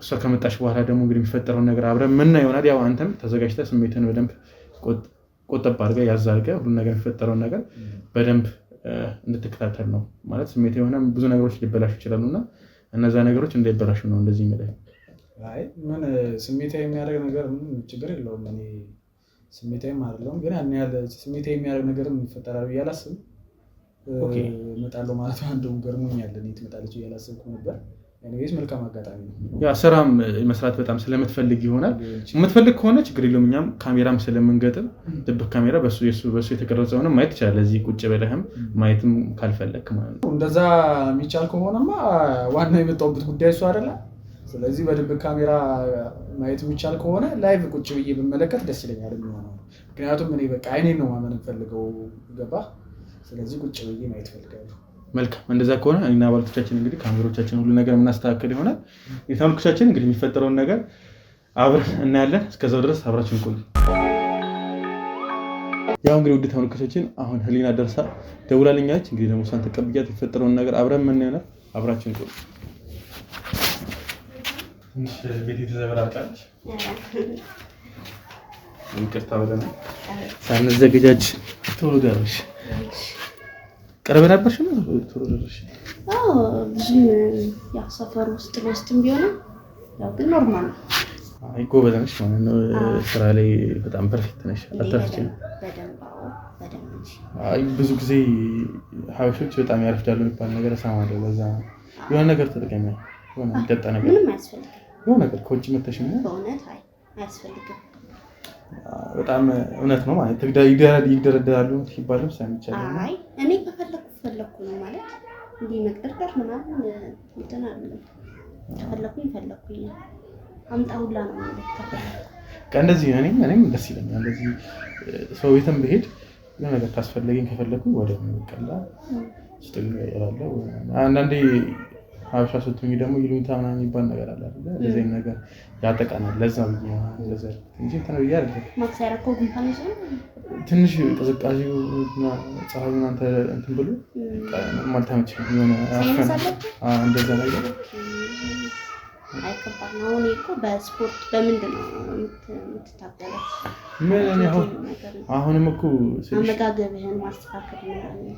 እሷ ከመጣች በኋላ ደግሞ እንግዲህ የሚፈጠረው ነገር አብረን ምን ይሆናል። ያው አንተም ተዘጋጅተህ ስሜትን በደንብ ቆጠብ አድርገህ ያዝ አድርገህ ሁሉ ነገር የሚፈጠረውን ነገር በደንብ እንድትከታተል ነው ማለት ስሜት የሆነ ብዙ ነገሮች ሊበላሹ ይችላሉና እነዛ ነገሮች እንዳይበላሹ ነው እንደዚህ የሚለው። አይ ምን ስሜታዊ የሚያደርግ ነገር ምን ችግር የለውም። እኔ ስሜታዊም አይደለሁም፣ ግን ያን ያህል ስሜታዊ የሚያደርግ ነገርም ይፈጠራል ብዬ አላስብም። እመጣለሁ ማለት አንዱም ገርሞኛል። እኔ ትመጣለች ብዬ አላሰብኩም ነበር። ኤኒዌይስ መልካም አጋጣሚ ነው። ያ ስራም መስራት በጣም ስለምትፈልግ ይሆናል። የምትፈልግ ከሆነ ችግር የለውም። እኛም ካሜራም ስለምንገጥም ድብቅ ካሜራ በሱ የተቀረጸውን ማየት ይችላል። እዚህ ቁጭ ብለህም ማየትም ካልፈለክ ማለት ነው። እንደዛ የሚቻል ከሆነማ ዋናው የመጣሁበት ጉዳይ እሱ አይደለ። ስለዚህ በድብቅ ካሜራ ማየት የሚቻል ከሆነ ላይቭ ቁጭ ብዬ ብመለከት ደስ ይለኛል የሚሆነው። ምክንያቱም እኔ በቃ አይኔን ነው ማመን ፈልገው ገባህ። ስለዚህ ቁጭ ብዬ ማየት ፈልጋለሁ። መልካም እንደዛ ከሆነ እኛ ባልቶቻችን እንግዲህ ካሜራዎቻችን ሁሉ ነገር የምናስተካክል ይሆናል። የተመልካቾቻችን እንግዲህ የሚፈጠረውን ነገር አብረን እናያለን። እስከዛው ድረስ አብራችሁን ቆዩ። ያው እንግዲህ ውድ ተመልካቾቻችን አሁን ህሊና ደርሳ ደውላልኛለች። እንግዲህ ደግሞ እሷን ተቀብያት የሚፈጠረውን ነገር አብረን ምን ይሆናል። አብራችሁን ቆዩ። ቤት የተዘበራርቃለች። ይቅርታ ብለናል ሳንዘገጃጅ ቶሎ ደረሽ። ቀረበ ነበርሽ ነው ቶሎ ደረሽ? አዎ ብዙም ያው ሰፈር ውስጥም ቢሆንም ያው ግን ኖርማል ነው። አይ ጎበዝ ነሽ ማለት ነው። ስራ ላይ በጣም ፐርፌክት ነሽ። አታፍጪም? በደንብ። አይ ብዙ ጊዜ ሀበሾች በጣም ያረፍዳሉ የሚባል ነገር እሰማለሁ። በዛ የሆነ ነገር ተጠቀሚ የሆነ የሚጠጣ ነገር ምንም አያስፈልግም። የሆነ ነገር ከውጭ መተሽ ነው በእውነት አያስፈልግም። በጣም እውነት ነው ማለት ይደረደራሉ ይባላል ሰምቻለሁ። አይ እኔ ከፈለኩ ነው ማለት እንዲህ መቅደርደር ምናምን እንትን አይደለም። ፈለኩኝ አምጣ ሁላ ነው ማለት ከፈለኩ እንደዚህ እኔም ደስ ይለኛል። እንደዚህ ሰው ቤትም ብሄድ የሆነ ነገር ካስፈለገኝ ከፈለኩኝ ወዲያው ነው ቀላ ስትል ያላለው አንዳንዴ ሀበሻ ስትሆኚ ደግሞ ይሉኝታ ምናምን የሚባል ነገር አለ አይደል? ለዚህ ነገር ያጠቃናል። ለዛ እንጂ ተነብያ አይደል ማክሰራኮ ጉንፋን ይዞ ትንሽ ቅዝቃዜውና ፀሐዩን አንተ እንትን ብሎ ማልታመች የሆነ እንደዛ ነገር አይከባድ ነው። እኔ እኮ በስፖርት በምንድን ነው የምትታገለው? ምን አሁንም እኮ አመጋገብህን ማስተካከል ምናምን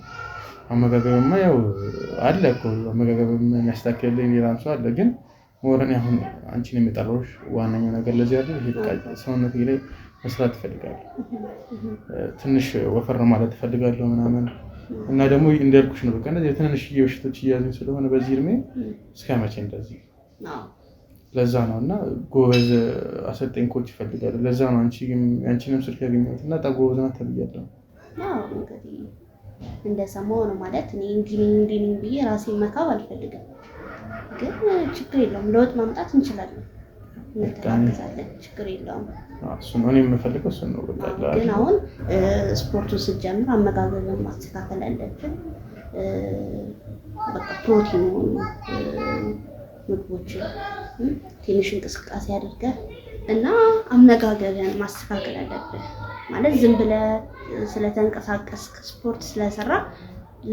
አመጋገብማ ያው አለ እኮ አመጋገብም የሚያስተካክልልኝ ሌላም ሰው አለ። ግን ሞረን አሁን አንቺን የሚጠራውሽ ዋናኛው ነገር ለዚህ አይደል? ይሄ ሰውነቴ ላይ መስራት እፈልጋለሁ። ትንሽ ወፈር ማለት እፈልጋለሁ ምናምን እና ደግሞ እንደልኩሽ ነው በቃ እንደዚህ ትንንሽ በሽቶች እያዙኝ ስለሆነ በዚህ እድሜ እስከ መቼ እንደዚህ ለዛ ነው እና ጎበዝ አሰልጣኝ ኮች እፈልጋለሁ። ለዛ ነው አንቺንም ስልክ ያገኘሁት እና በጣም ጎበዝ ናት ተብያለሁ። አዎ እንግዲህ እንደሰማው ነው ማለት እኔ እንዲህ ብዬ ራሴን መካብ አልፈልግም። ግን ችግር የለውም ለውጥ ማምጣት እንችላለን። እንተጋገዛለን። ችግር የለውም። እሱን እኔ የምፈልገው እሱን ነው በቃ። ግን አሁን ስፖርቱን ስትጀምር አመጋገብን ማስተካከል አለብን። በቃ ፕሮቲን ምግቦችን ትንሽ እንቅስቃሴ አድርገህ እና አመጋገብን ማስተካከል አለብህ። ማለት ዝም ብለህ ስለተንቀሳቀስክ ስፖርት ስለሰራ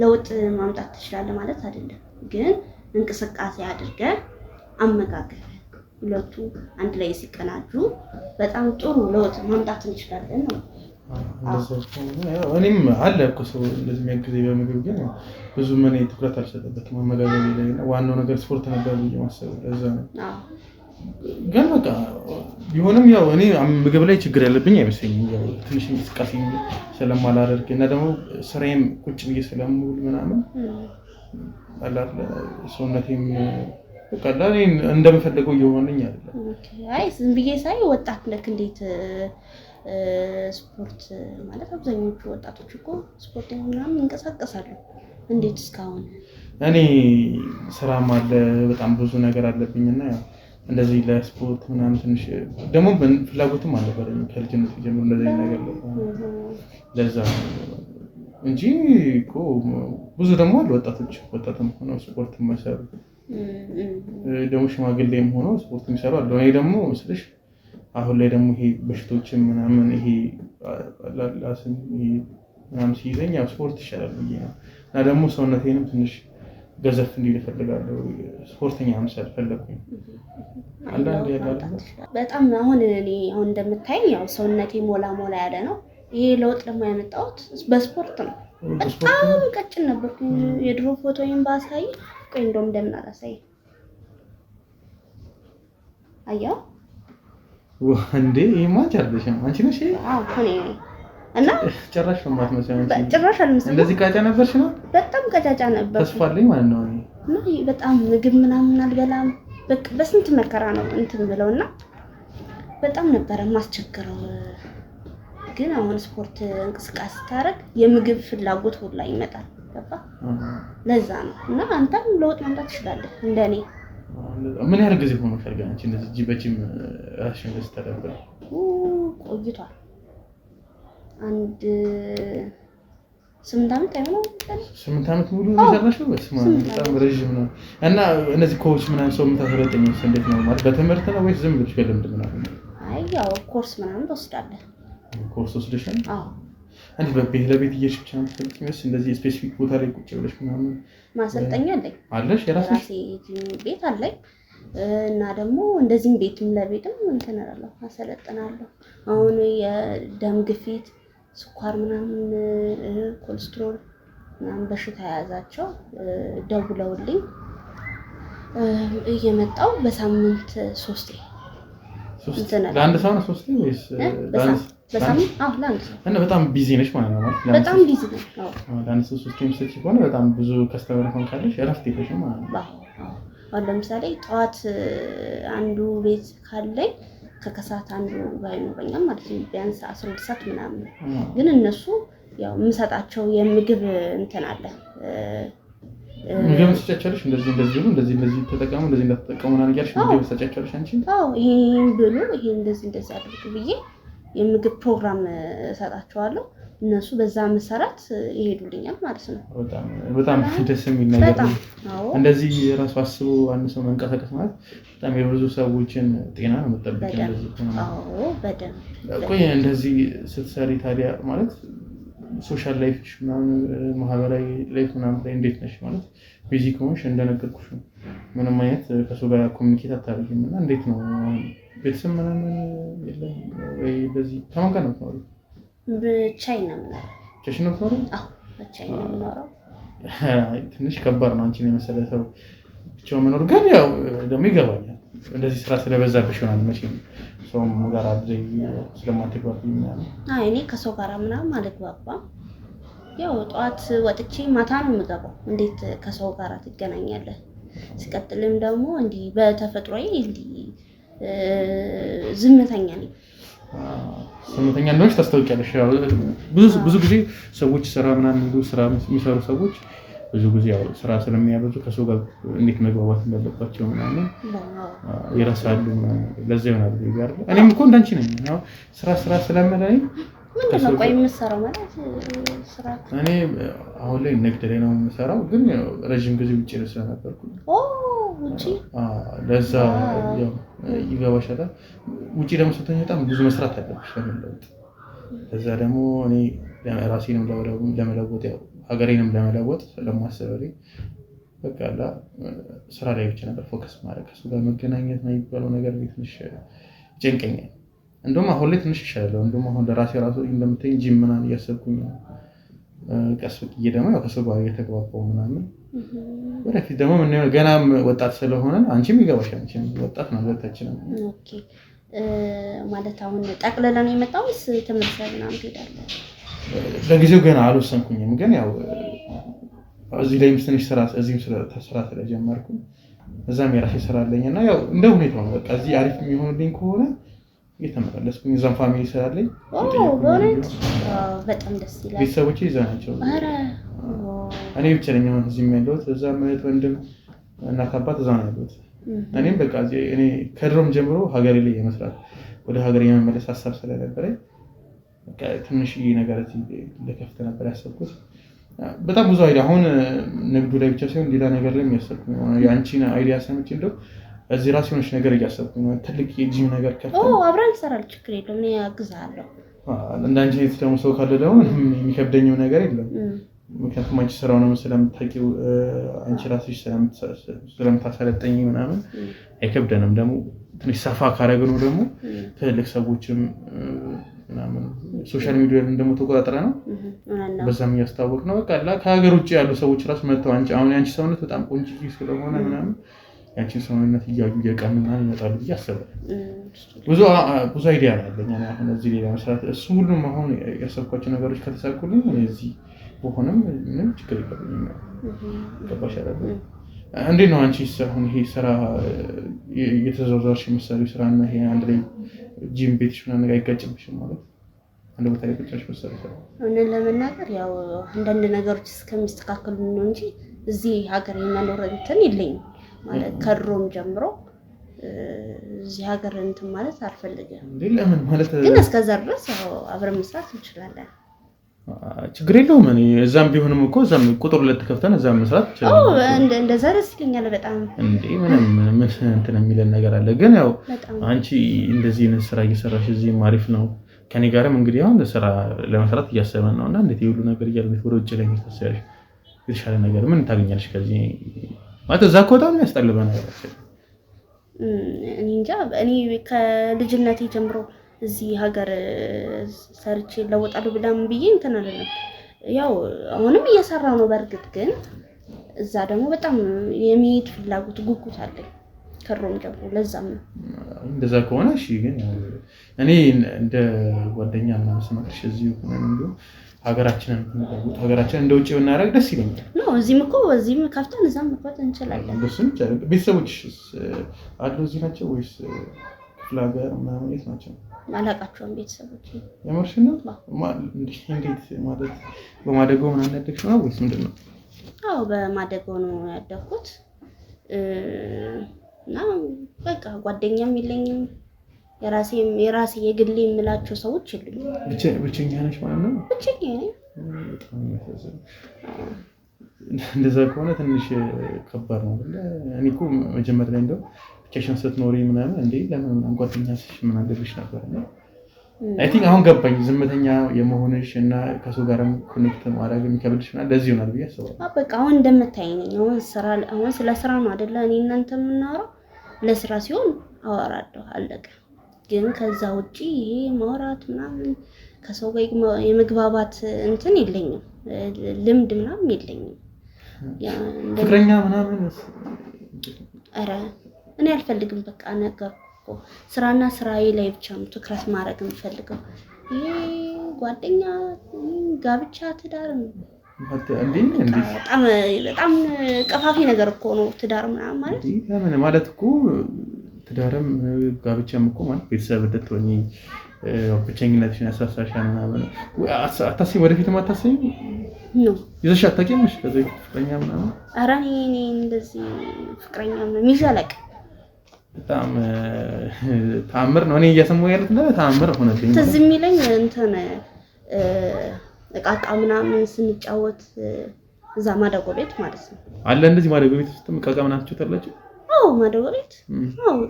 ለውጥ ማምጣት ትችላለህ ማለት አይደለም። ግን እንቅስቃሴ አድርገህ አመጋገብ ሁለቱ አንድ ላይ ሲቀናጁ በጣም ጥሩ ለውጥ ማምጣት እንችላለን ነው። እኔም አለ እኮ ሰው እንደዚህ የሚያግዘኝ በምግብ ግን ብዙ ምን ትኩረት አልሰጠበትም አመጋገብ ላይ እና ዋናው ነገር ስፖርት ነበር ብዬ ማሰብ ለዛ ነው። ግን በቃ ቢሆንም ያው እኔ ምግብ ላይ ችግር ያለብኝ አይመስለኝም። ያው ትንሽ እንቅስቃሴ ስለማላደርግ እና ደግሞ ስራዬም ቁጭ ብዬ ስለምውል ምናምን አላለ ሰውነቴም በቃ ለኔ እንደምፈልገው እየሆነኝ አይደለም። አይ ዝም ብዬ ሳይ ወጣት ነክ እንዴት ስፖርት ማለት አብዛኞቹ ወጣቶች እኮ ስፖርት ምናምን እንቀሳቀሳሉ። እንዴት እስካሁን እኔ ስራም አለ በጣም ብዙ ነገር አለብኝና ያው እንደዚህ ለስፖርት ምናምን ትንሽ ደግሞ ፍላጎትም አልነበረኝም ከልጅነት ጀምሮ እንደዚህ ነገር ለዛ እንጂ እኮ ብዙ ደግሞ አሉ ወጣትም ሆነው ስፖርት የሚሰሩ ደግሞ ሽማግሌም ሆነው ስፖርት የሚሰሩ አሉ። እኔ ደግሞ መስልሽ አሁን ላይ ደግሞ ይሄ በሽቶችን ምናምን ይሄ ላስን ምናምን ሲይዘኝ ያው ስፖርት ይሻላል ብዬ ነው እና ደግሞ ሰውነቴንም ትንሽ ገዘፍ እንዲል እፈልጋለሁ። ስፖርተኛ መምሰል ፈለኩኝ። አንዳንዴ ያዳለ በጣም አሁን እንደምታየኝ ያው ሰውነቴ ሞላ ያለ ነው። ይሄ ለውጥ ደግሞ ያመጣሁት በስፖርት ነው። በጣም ቀጭን ነበርኩኝ። የድሮ ፎቶዬን ባሳይ ቆይ እንደውም እንደምን አላሳይ አያው ወንዴ ይማች አለሽ አንቺ ነሽ? አዎ እኔ እና ጭራሽ ነው ማትመስለው አንቺ። ጭራሽ አልመስልም። እንደዚህ ቀጫ ነበርሽ ነው? በጣም ቀጫጫ ነበር። ተስፋ አለኝ ማለት ነው። እኔ በጣም ምግብ ምናምን አልበላም። በቃ በስንት መከራ ነው እንትን ብለውና በጣም ነበር ማስቸገረው። ግን አሁን ስፖርት እንቅስቃሴ ታረግ የምግብ ፍላጎት ሁላ ይመጣል። ገባ? ለዛ ነው እና አንተም ለውጥ ማምጣት ትችላለህ እንደኔ። ምን ያህል ጊዜ ሆኖሻል ግን አንቺ እንደዚህ በጂም ራስሽን ልትተዳደር? ቆይቷል። አንድ 8 ዓመት አይሆነው? 8 ዓመት ሙሉ እየሰራሽ ነው? በጣም ረጅም ነው። እና እነዚህ ኮች ምናምን ሰው የምታሰለጥኝ እንዴት ነው ማለት በትምህርት ነው ወይስ ዝም ብለሽ በልምድ ምናምን? አይ ያው ኮርስ ምናምን ትወስዳለህ። ኮርስ ወስደሻል? አዎ። አንቺ በቤት ለቤት እየሽብቻ ምትፈልጊ እንደዚህ ስፔሲፊክ ቦታ ላይ ቁጭ ብለሽ ምናምን ማሰልጠኛ አለኝ? አለሽ? የራስሽ ቤት አለኝ እና ደግሞ እንደዚህም ቤትም ለቤትም እንትን እላለሁ አሰለጥናለሁ። አሁን የደም ግፊት፣ ስኳር ምናምን ኮሌስትሮል ምናምን በሽታ የያዛቸው ደውለውልኝ እየመጣው በሳምንት 3 ለአንድ ሰው ነው 3 ወይስ በሳምንት? አዎ ለአንድ ሰው። እና በጣም ቢዚ ነሽ ማለት ነው ማለት? በጣም ቢዚ ነሽ። አዎ ለአንድ ሰው 3 የምትሰጪ ከሆነ በጣም ብዙ ከስተመር ሆን ካለሽ እረፍት የለሽም ማለት ነው። አዎ አሁን ለምሳሌ ጠዋት አንዱ ቤት ካለኝ ከከሳት አንዱ ባይኖረኛል ማለት ነው። ቢያንስ 12 ሰዓት ምናምን ግን እነሱ ያው የምሰጣቸው የምግብ እንትን አለ ምግብ ትሰጫቸዋለሽ እንደዚህ ተጠቀሙ እንደዚህ እንዳትጠቀሙ እና ያልሽ ምግብ ትሰጫቸዋለሽ አንቺ? አዎ ይሄን ብሉ ይሄን እንደዚህ አድርጉ ብዬ የምግብ ፕሮግራም እሰጣቸዋለሁ። እነሱ በዛ መሰረት ይሄዱልኛል ማለት ነው። በጣም ደስ የሚል ነገር ነው። እንደዚህ ራሱ አስቦ አንድ ሰው መንቀሳቀስ ማለት በጣም የብዙ ሰዎችን ጤና ነው መጠበቅ እንደዚህ ነው። አዎ በደንብ። ቆይ እንደዚህ ስትሰሪ ታዲያ ማለት ሶሻል ላይፍ ምናምን ማህበራዊ ላይፍ ምናምን ላይ እንዴት ነሽ ማለት ቢዚ ከሆንሽ እንደነገርኩሽ ነው ምንም አይነት ከሰው ጋር ኮሚኒኬት አታደርጊም እና እንዴት ነው ቤተሰብ ምናምን የለም ወይ? በዚህ ከማን ጋር ነው የምትኖሪው? ብቻዬን ነው የምኖረው። ብቻሽን ነው የምትኖሪው? አዎ ብቻዬን ነው የምኖረው። ትንሽ ከባድ ነው አንቺን የመሰለ ሰው ብቻውን መኖር። ግን ያው ደግሞ ይገባኛል እንደዚህ ስራ ስለበዛብሽ ይሆናል መቼም ሰውም ጋር አብረኝ ስለማትግባቢ ምናምን። አይ እኔ ከሰው ጋር ምናምን አልግባባም። ያው ጠዋት ወጥቼ ማታ ነው የምገባው። እንዴት ከሰው ጋር ትገናኛለህ? ሲቀጥልም ደግሞ እንዲህ በተፈጥሮዬ እንዲህ ዝምተኛ ነኝ። ዝምተኛ እንደሆነሽ ታስታውቂያለሽ። ያው ብዙ ጊዜ ሰዎች ስራ ምናምን ስራ የሚሰሩ ሰዎች ብዙ ጊዜ ያው ስራ ስለሚያበዙ ከሰው ጋር እንዴት መግባባት እንዳለባቸው ምናምን ይረሳሉ ምናምን። ለዛ ይሆናል ይጋር። እኔም እኮ እንዳንቺ ነኝ። ያው ስራ ስለመለኝ ምንድን ነው ቆይ የምትሰራው ማለት ስራ? እኔ አሁን ላይ ንግድ ላይ ነው የምሰራው፣ ግን ረጅም ጊዜ ውጪ ስለነበርኩ ውጪ ለዛ ያው ይገባሻል። ውጪ ደግሞ ስትሆኚ በጣም ብዙ መስራት አለብሽ ለመለወጥ። ለዛ ደግሞ እኔ ራሴንም ለመለወጥ ያው ሀገሬንም ለመለወጥ ስለማስበው በቃ ስራ ላይ ብቻ ነበር ፎከስ ማድረግ። ከሱ ጋር መገናኘት ነው የሚባለው ነገር ትንሽ ጨንቀኛል። እንደውም አሁን ላይ ትንሽ ይሻላል። እንደውም አሁን ለራሴ ራሱ እንደምትይኝ ጂም ምናምን እያሰብኩኝ ነው። ቀስ ብዬ ደግሞ ያው ከሰው ጋር እየተግባባሁ ምናምን ወደፊት ደግሞ ምን ነው ገናም ወጣት ስለሆነ አንቺም ይገባሻል። አንቺም ወጣት ነው ሁለታችንም። ኦኬ ማለት አሁን ጠቅልለን ነው የመጣው ወይስ ተመልሰን ምናምን ትሄዳለህ? ለጊዜው ገና አልወሰንኩኝም፣ ግን ያው እዚህ ላይ ትንሽ እዚህም ስራ ስለጀመርኩ እዛም የራሴ ስራ አለኝና ያው እንደ ሁኔታው ነው። በቃ እዚህ አሪፍ የሚሆንልኝ ከሆነ እየተመላለስኩኝ እዛም ፋሚሊ ስላለኝ በጣም ደስ ይላል። ቤተሰቦቼ እዛ ናቸው። እኔ ብቻ ነኝ አሁን እዚህ ያለሁት። እዛም እህት ወንድም እናት አባት እዛ ነው ያሉት እኔም በቃ እኔ ከድሮም ጀምሮ ሀገሬ ላይ የመስራት ወደ ሀገሬ የመመለስ ሀሳብ ስለነበረኝ በቃ ትንሽ ነገር ለከፍተ ነበር ያሰብኩት። በጣም ብዙ አይዲያ አሁን ንግዱ ላይ ብቻ ሳይሆን ሌላ ነገር ላይ የሚያሰብኩ ነው። የአንቺን አይዲያ ሰምቼ እንደው እዚህ ራስ የሆነች ነገር እያሰብኩ ነው። ትልቅ የጂም ነገር ከፍተን አብረን እንሰራለን። ችግር የለውም። እኔ አግዝሃለሁ። እንዳንቺ ደግሞ ሰው ካለ ደግሞ የሚከብደኝም ነገር የለም። ምክንያቱም አንቺ ስራውንም ስለምታውቂው አንቺ ራስሽ ስለምታሰለጠኝ ምናምን አይከብደንም። ደግሞ ትንሽ ሰፋ ካረግነው ደግሞ ትልቅ ሰዎችም ምናምን ሶሻል ሚዲያ ደግሞ ተቆጣጥረ ነው በዛም ያስታወቅ ነው። በቃ ከሀገር ውጭ ያሉ ሰዎች ራስ መጥተው አሁን ያንቺ ሰውነት በጣም ቆንጆ ስለሆነ ምናምን ያንቺን ሰውነት እያዩ እየቀኑ ምናምን ይመጣሉ ብዬ አስባለሁ። ብዙ አይዲያ አለኝ አሁን እዚህ ላይ ለመስራት። እሱ ሁሉም አሁን ያሰብኳቸው ነገሮች ከተሳኩልኝ እዚህ በሆነም ምንም ችግር የለብኝም። ገባሽ አይደል? እንዴት ነው አንቺስ አሁን ይሄ ስራ እየተዘዋወርሽ የምትሰሪው ስራ እና ይሄ አንድ ላይ ጂም ቤትሽ ምናምን ነገር አይጋጭብሽም ማለት? አንድ ቦታ ላይ ቁጭ ብለሽ የምትሰሪው ስራ እውነት ለመናገር ያው አንዳንድ ነገሮች እስከሚስተካከሉ ነው እንጂ እዚህ ሀገር የመኖር እንትን የለኝም ማለት ከድሮም ጀምሮ እዚህ ሀገር እንትን ማለት አልፈልግም። ለምን ማለት ግን እስከዛ ድረስ ያው አብረን መስራት እንችላለን። ችግር የለውም። እኔ እዛም ቢሆንም እኮ እዛም ቁጥር 2 ከፍተን እዛም መስራት ይችላል። እንደዛ ደስ ይለኛል በጣም እንዴ ምንም እንትን የሚለን ነገር አለ። ግን ያው አንቺ እንደዚህ አይነት ስራ እየሰራሽ እዚህም አሪፍ ነው። ከኔ ጋርም እንግዲህ አሁን ስራ ለመስራት እያሰበን ነውና እንዴት ይሁሉ ነገር እያለሽ ወደ ውጭ ላይ ተሰያለሽ የተሻለ ነገር ምን ታገኛለሽ ከዚህ ማለት እዛ እኮ በጣም ያስጠልበ ነገር አለ። እኔ እንጃ እኔ ከልጅነቴ ጀምሮ እዚህ ሀገር ሰርቼ ለወጣለሁ ብላም ብዬ እንትን አይደለም። ያው አሁንም እየሰራው ነው በርግጥ ግን እዛ ደግሞ በጣም የሚሄድ ፍላጎት ጉጉት አለኝ ከሮም ጀምሮ። ለዛም ነው እንደዛ ከሆነ እሺ። ግን እኔ እንደ ጓደኛ ምናምን ስመክርሽ እዚሁ ሆነን እንደው ሀገራችንን እንደ ውጭ ብናደርግ ደስ ይለኛል። ነው እዚህም እኮ እዚህም ከፍተን እዛም መጥፋት እንችላለን። እንደሱም ቤተሰቦችሽ አሉ እዚህ ናቸው ወይስ ክፍለ ሀገር ምናምን የት ናቸው? አላውቃቸውም ቤተሰቦች። የምርሽ ነው? እንዴት ማለት በማደጎ ምናምን ያደግሽ ነው ወይስ ምንድን ነው? አዎ በማደጎ ነው ያደግኩት እና በቃ ጓደኛም የለኝም የራሴ የግሌ የምላቸው ሰዎች የሉኝም። ብቸኛ ነሽ ማለት ነው? ብቸኛ ነኝ። እንደዛ ከሆነ ትንሽ ከባድ ነው። እኔ እኮ መጀመሪያ ላይ እንደው ብቻሽን ስትኖሪ ምናምን እንዴ ለምን ጓደኛሽ ምን አለብሽ ነበር እና አይ ቲንክ አሁን ገባኝ። ዝምተኛ የመሆንሽ እና ከሰው ጋርም ኮኔክት ማድረግ የሚከብድሽ እና ለዚህ ይሆናል ብዬ አስባለሁ። በቃ አሁን እንደምታይ ነኝ። አሁን ስለ ስራ ነው አይደለ? እኔ እናንተ የምናወራው ለስራ ሲሆን አወራለሁ አለቀ። ግን ከዛ ውጪ ይሄ ማውራት ምናምን ከሰው ጋር የመግባባት እንትን የለኝም፣ ልምድ ምናምን የለኝም። ፍቅረኛ ምናምን ኧረ እኔ አልፈልግም። በቃ ነገርኩ ስራና ስራዬ ላይ ብቻ ነው ትኩረት ማድረግ የምፈልገው። ይሄ ጓደኛ፣ ጋብቻ፣ ትዳር በጣም ቀፋፊ ነገር እኮ ነው ትዳር ምናምን ማለት። ለምን ማለት እኮ ትዳርም ጋብቻም እኮ ማለት ቤተሰብ እንድትሆኚ ብቸኝነትሽን ያሳሳሻል ምናምን። አታስቢም? ወደፊትም አታስቢም ነው ይዘሽ አታውቂም? እሺ ከዚህ ፍቅረኛ ምናምን? ኧረ እኔ እንደዚህ ፍቅረኛ ምናምን ይዤ አላውቅም። በጣም ተአምር ነው። እኔ እያሰማሁ ያሉት ነገር ተአምር ሆነልኝ። ትዝ የሚለኝ እንትን እቃቃ ምናምን ስንጫወት እዛ ማደጎ ቤት ማለት ነው አለ። እንደዚህ ማደጎ ቤት ውስጥ እቃቃ ምናምን ትጫወታላችሁ? አዎ ማደጎ ቤት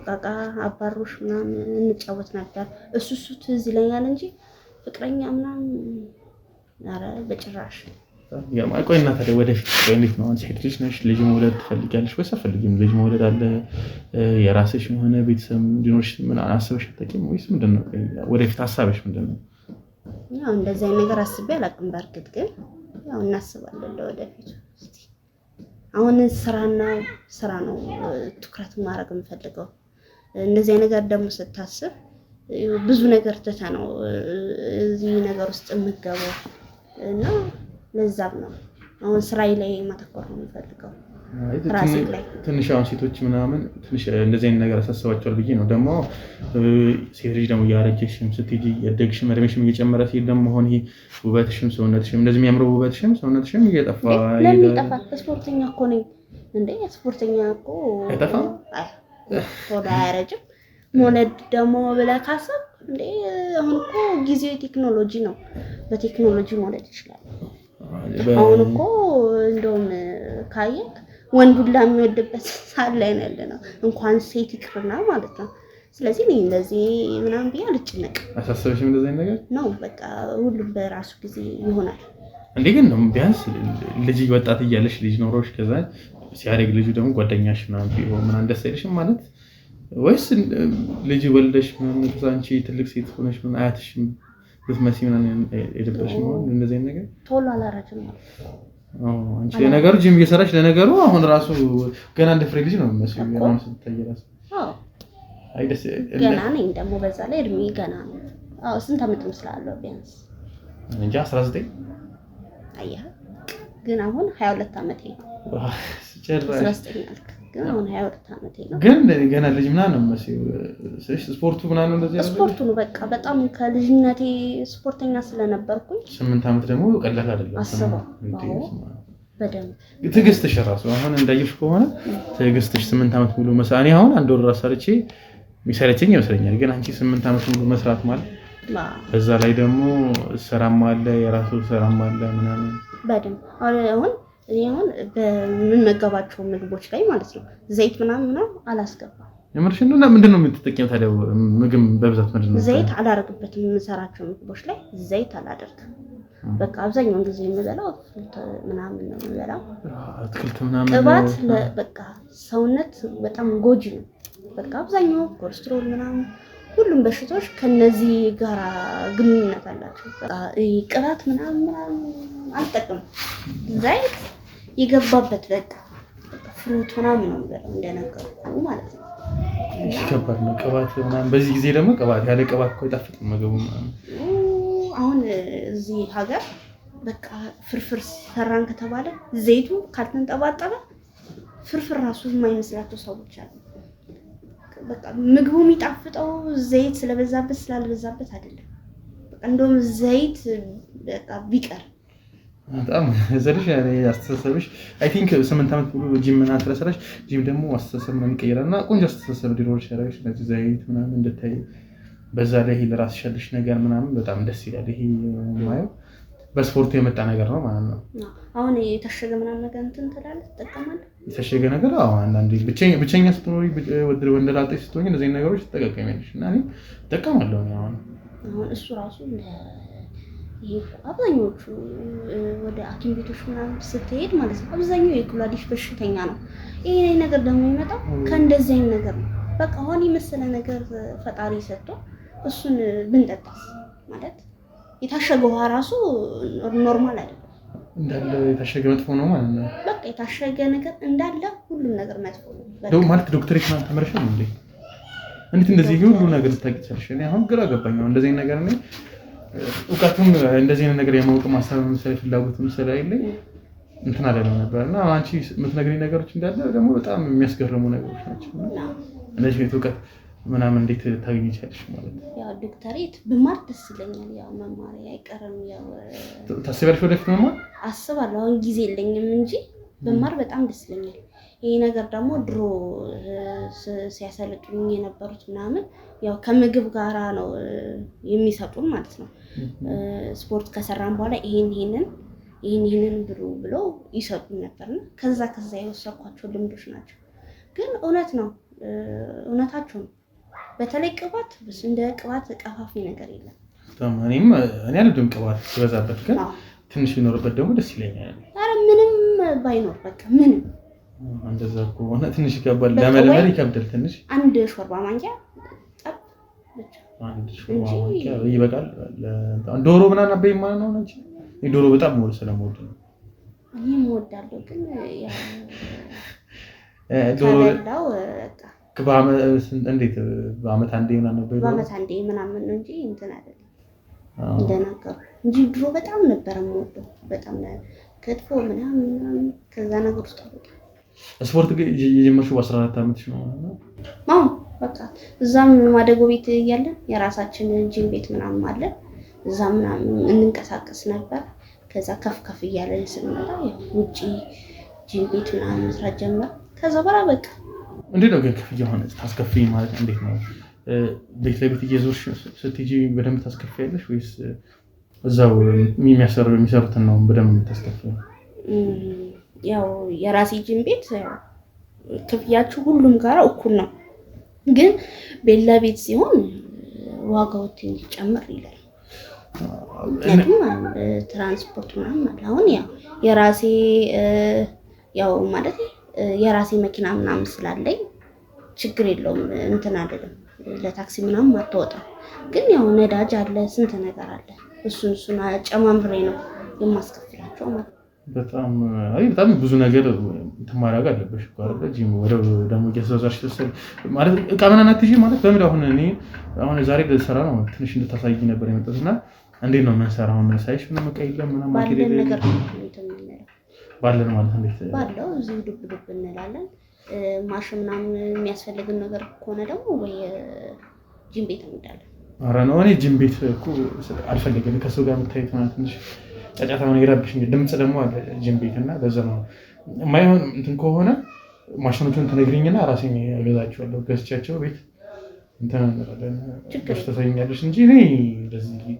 እቃቃ አባሮሽ ምናምን እንጫወት ነበር። እሱ ትዝ ይለኛል እንጂ ፍቅረኛ ምናምን ኧረ በጭራሽ። ቆይ እና ታዲያ ወደፊት እንዴት ነው? አንቺ ሴት ልጅ ነሽ፣ ልጅ መውለድ ትፈልጊያለሽ ወይስ አትፈልጊም? ልጅ መውለድ አለ የራስሽ የሆነ ቤተሰብ እንዲኖርሽ ምን አስበሽ አታውቂም ወይስ ምንድን ነው ወደፊት ሀሳብሽ ምንድን ነው? ያው እንደዚህ አይነት ነገር አስቤ አላውቅም። በእርግጥ ግን ያው እናስባለን ለወደፊቱ። እስቲ አሁን ስራ ነው ትኩረት ማድረግ የምፈልገው። እንደዚህ አይነት ነገር ደግሞ ስታስብ ብዙ ነገር ትተህ ነው እዚህ ነገር ውስጥ የምትገባው እና ለዛም ነው አሁን ስራዬ ላይ ማተኮር ነው የምፈልገው። ራሴ ላይ ትንሽ አሁን ሴቶች ምናምን ትንሽ እንደዚህ አይነት ነገር አሳስባቸዋል ብዬ ነው። ደግሞ ሴት ልጅ ደግሞ እያረጀሽም ስትሄጂ እድሜሽም እድሜሽም እየጨመረ ሲሄድ ደግሞ አሁን ይሄ ውበትሽም ሰውነትሽም እንደዚህ የሚያምረው ውበትሽም ሰውነትሽም እየጠፋ ለምን ይጠፋል? ስፖርተኛ እኮ ነኝ እንዴ! ስፖርተኛ እኮ አይጠፋም። ቶሎ አያረጅም። መውለድ ደግሞ ብለህ ካሰብክ እንዴ አሁን እኮ ጊዜው ቴክኖሎጂ ነው። በቴክኖሎጂ መውለድ ይችላል። አሁን እኮ እንደውም ካየክ ወንድ ሁላ የሚወልድበት ሰዓት ላይ ነው ያለነው፣ እንኳን ሴት ይቅርና ማለት ነው። ስለዚህ እኔ እንደዚህ ምናምን ብዬ አልጨነቅም። አሳሰበሽም እንደዚህ ነገር ነው በቃ ሁሉም በራሱ ጊዜ ይሆናል። እንዴ ግን ቢያንስ ልጅ ወጣት እያለሽ ልጅ ኖሮሽ ከዛ ሲያደግ ልጁ ደግሞ ጓደኛሽ ምናምን ቢሆን ምናምን ደስ አይልሽም ማለት ወይስ ልጅ ወልደሽ ምናምን አንቺ ትልቅ ሴት ሆነሽ ምን አያትሽም ብትመሲ ምናምን የደበረሽም ነው እንደዚህ አይነት ነገር ቶሎ አላረጅም ማለት አንቺ ለነገሩ ጂም እየሰራሽ ለነገሩ አሁን ራሱ ገና እንደ ፍሬ ልጅ ነው የሚመስለው ገና ስትታይ ራሱ አይ ደስ ገና ነኝ ደግሞ በዛ ላይ እድሜ ገና ነው። ስንት ዓመት መስላለሁ ቢያንስ እንጃ 19 አያ ግን አሁን 22 ዓመቴ ነው። ጨራሽ ግን አሁን 22 ዓመቴ ነው። ግን ገና ልጅ ምናምን ነው የሚመስለው ስፖርቱ ምናምን እንደዚህ ስፖርቱ ነው በቃ በጣም ከልጅነቴ ስፖርተኛ ስለነበርኩኝ 8 ዓመት ደግሞ ቀላል አይደለም። አስበው በደንብ ትዕግስትሽ ራሱ አሁን እንዳየሽ ከሆነ ትዕግስትሽ 8 ዓመት ሙሉ መስራት እኔ አሁን አንድ ወር ራስ ሰርቼ የሚሰለቸኝ ይመስለኛል። ግን አንቺ 8 ዓመት ሙሉ መስራት ማለት በዛ ላይ ደግሞ ስራም አለ የራሱ ስራም አለ ምናምን በደንብ አሁን እኔ አሁን በምንመገባቸው ምግቦች ላይ ማለት ነው ዘይት ምናምን አላስገባም። የምርሽ ነው? እና ምንድን ነው የምትጠቀሚው ታዲያ? ምግብ በብዛት ምንድን ነው? ዘይት አላደርግበትም። የምሰራቸው ምግቦች ላይ ዘይት አላደርግም። በቃ አብዛኛውን ጊዜ የምበላው አትክልት ምናምን ነው የምበላው። አትክልት ምናምን ቅባት በቃ ሰውነት በጣም ጎጂ ነው። በቃ አብዛኛው ኮሌስትሮል ምናምን ሁሉም በሽታዎች ከነዚህ ጋር ግንኙነት አላቸው። በቃ ቅባት ምናምን አልጠቀምም። ዘይት የገባበት በቃ ፍሩት ምናምን ነው የምበላው እንደነገርኩ ማለት ነው። ከባድ ነው ቅባት ምናምን። በዚህ ጊዜ ደግሞ ቅባት ያለ ቅባት እኮ አይጣፍጥም ምግቡ ምናምን። አሁን እዚህ ሀገር በቃ ፍርፍር ሰራን ከተባለ ዘይቱ ካልተንጠባጠበ ፍርፍር ራሱ የማይመስላቸው ሰዎች አሉ። በቃ ምግቡ የሚጣፍጠው ዘይት ስለበዛበት ስላልበዛበት አይደለም። በቃ እንደውም ዘይት በቃ ቢቀር በጣም ዘርሽ አስተሳሰብሽ አይ ቲንክ 8 ዓመት ሙሉ ጂም ምናምን ስለሰራሽ ጂም ደግሞ አስተሳሰብ ምናምን ይቀየራልና ቆንጆ አስተሳሰብ ዲሮልሽ ያደረግሽ እንደዚህ ዘይት ምናምን እንድታይ በዛ ላይ ለራስሽ ያለሽ ነገር ምናምን በጣም ደስ ይላል። ይሄ ማየው በስፖርቱ የመጣ ነገር ነው ማለት ነው። አሁን የታሸገ ምናምን ነገር እንትን ትላለህ ትጠቀማለህ? የታሸገ ነገር አዎ አንዳንዴ ብቸኛ ስትኖሪ ወንደላጤ ስትሆኚ እንደዚህ ነገሮች ትጠቀሚያለሽ እና እኔ እጠቀማለሁ። አሁን እሱ ራሱ ይሄ አብዛኞቹ ወደ ሐኪም ቤቶች ምናምን ስትሄድ ማለት ነው አብዛኛው የኩላሊት በሽተኛ ነው። ይሄ ነገር ደግሞ የሚመጣው ከእንደዚህ አይነት ነገር ነው። በቃ አሁን የመሰለ ነገር ፈጣሪ ሰጥቶ እሱን ብንጠጣስ ማለት የታሸገ ውሃ ራሱ ኖርማል አይደለም። እንዳለ የታሸገ መጥፎ ነው ማለት ነው። በቃ የታሸገ ነገር እንዳለ ሁሉም ነገር መጥፎ ነው። ደው ማለት ዶክተሬት ምናምን ተመረሻል እንዴ? እንዴት እንደዚህ ሁሉ ነገር ልታውቂቻለሽ? እኔ አሁን ግራ ገባኝ። እንደዚህ ነገር ነው እውቀቱም እንደዚህ አይነት ነገር የማወቅ ማሰብ መሰለኝ ፍላጎትም ስለሌለኝ እንትን አይደለም ነበርና አንቺ የምትነግሪኝ ነገሮች እንዳለ ደግሞ በጣም የሚያስገርሙ ነገሮች ናቸው። እንደዚህ እውቀት ምናምን እንዴት ታገኝቻለሽ ማለት ነው? ያው ዶክተሬት ብማር ደስ ይለኛል። ያው መማር አይቀርም። ያው ታስቢያለሽ ወደፊት መማር? አስባለሁ። አሁን ጊዜ የለኝም እንጂ ብማር በጣም ደስ ይለኛል። ይሄ ነገር ደግሞ ድሮ ሲያሰለጥኑኝ የነበሩት ምናምን ያው ከምግብ ጋራ ነው የሚሰጡን ማለት ነው። ስፖርት ከሰራን በኋላ ይሄንን ብሎ ይሰጡን ነበርና ከዛ የወሰድኳቸው ልምዶች ናቸው። ግን እውነት ነው እውነታቸው ነው። በተለይ ቅባት እንደ ቅባት ቀፋፊ ነገር የለም። እኔ አልወድም ቅባት ሲበዛበት፣ ግን ትንሽ ይኖርበት ደግሞ ደስ ይለኛል። ኧረ ምንም ባይኖር በቃ ምንም እንደዛ ከሆነ ትንሽ ይከብዳል፣ ለመለመድ ይከብዳል። ትንሽ አንድ ሾርባ ማንኪያ ጠብ ብቻ አንድ ሾርባ ማንኪያ ይበቃል። ዶሮ ምናምን አበይ ማለት ነው እንጂ ዶሮ በጣም ሞል ስለምወድ ነው። እኔም እወዳለሁ፣ ግን ያው ዶሮ ከበላው እንዴት በአመት አንዴ ምናምን ነበር? በአመት አንዴ ምናምን ነው እንጂ እንትን አይደለም እንደነገሩ እንጂ ድሮ በጣም ነበር የምወደው። በጣም ክትፎ ምናምን ከዛ ነገር ውስጥ አልወጣ። ስፖርት የጀመርሽው በ14 ዓመትሽ ነው ማለት ነው? አዎ በቃ እዛም ማደጎ ቤት እያለን የራሳችን ጂም ቤት ምናምን አለ። እዛ ምናምን እንንቀሳቀስ ነበር። ከዛ ከፍ እያለን ስንመጣ ውጪ ጂም ቤት ምናምን መስራት ጀመር። ከዛ በኋላ በቃ እንዴት ነው ግን ክፍያውን ታስከፍይ ማለት እንዴት ነው? ቤት ለቤት እየዞርሽ ስትሄጂ በደንብ ታስከፍያለሽ ወይስ እዛው የሚሰሩትን ነው በደንብ ታስከፍያለሽ? ያው የራሴ ጂም ቤት ክፍያችሁ ሁሉም ጋር እኩል ነው፣ ግን ቤት ለቤት ሲሆን ዋጋው ትንሽ ጨምር ይላል። ትራንስፖርት ምናምን አለ። አሁን ያው የራሴ ያው ማለት የራሴ መኪና ምናምን ስላለኝ ችግር የለውም እንትን አይደለም፣ ለታክሲ ምናምን አትወጣም። ግን ያው ነዳጅ አለ፣ ስንት ነገር አለ። እሱን ጨማምሬ ነው የማስከፍላቸው ማለት ነው። በጣም ብዙ ነገር ተማራጋ አለበሽ እኮ አይደል? ጂም ወደ ደግሞ እየተዛዛሽ ተሰል ማለት እቃ ምናምን አትይዢ ማለት በምን አሁን ዛሬ ልሰራ ነው ትንሽ እንድታሳይ ነበር የመጣሁትና እንዴት ነው የምንሰራው? አሁን ሳይሽ ምንም እቃ የለም ምናምን ባለን ነገር ባለን ማለት እንዴት ባለው እዚሁ ዱብ እንላለን። ማሽን ምናምን የሚያስፈልግን ነገር ከሆነ ደግሞ ወይ ጂም ቤት እንሄዳለን። ኧረ ነው እኔ ጂም ቤት እኮ አልፈልግም። ከሰው ጋር የምታዩት ማለት ትንሽ ጫጫታ ነው ይረብሽኝ። ድምጽ ደግሞ አለ ጂም ቤት እና ለዛ ነው የማይሆን እንትን ከሆነ ማሽኖቹን ትነግሪኝና ራሴን እገዛቸዋለሁ። ገዝቻቸው ቤት እንትን እንላለን። ተሰኛለሽ እንጂ እኔ እንደዚህ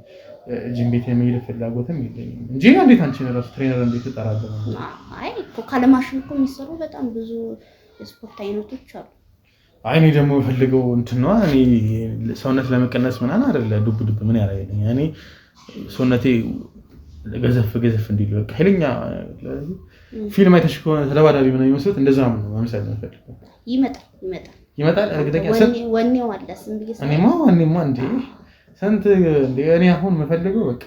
ጂም ቤት የመሄድ ፍላጎትም የለኝም እንጂ እንዴት አንቺ ነው ራሱ ትሬነር እንዴት ተጠራለህ? አይ እኮ ካለ ማሽን እኮ የሚሰሩ በጣም ብዙ የስፖርት አይነቶች አሉ። አይ እኔ ደግሞ የምፈልገው እንትን ነው እኔ ሰውነት ለመቀነስ ምናምን አይደለ ዱብ ምን ያደርገኝ እኔ ሰውነቴ ገዘፍ እንዲል በቃ ኃይለኛ ፊልም አይተሽ ከሆነ ተደባዳቢ ምን ይመስሉት እንደዛ ነው መምሰል የምፈልገው። ይመጣል እርግጠኛ ወኔው አለ ስም ብዬ እኔማ እንዴ ስንት እንዴ እኔ አሁን የምፈልገው በቃ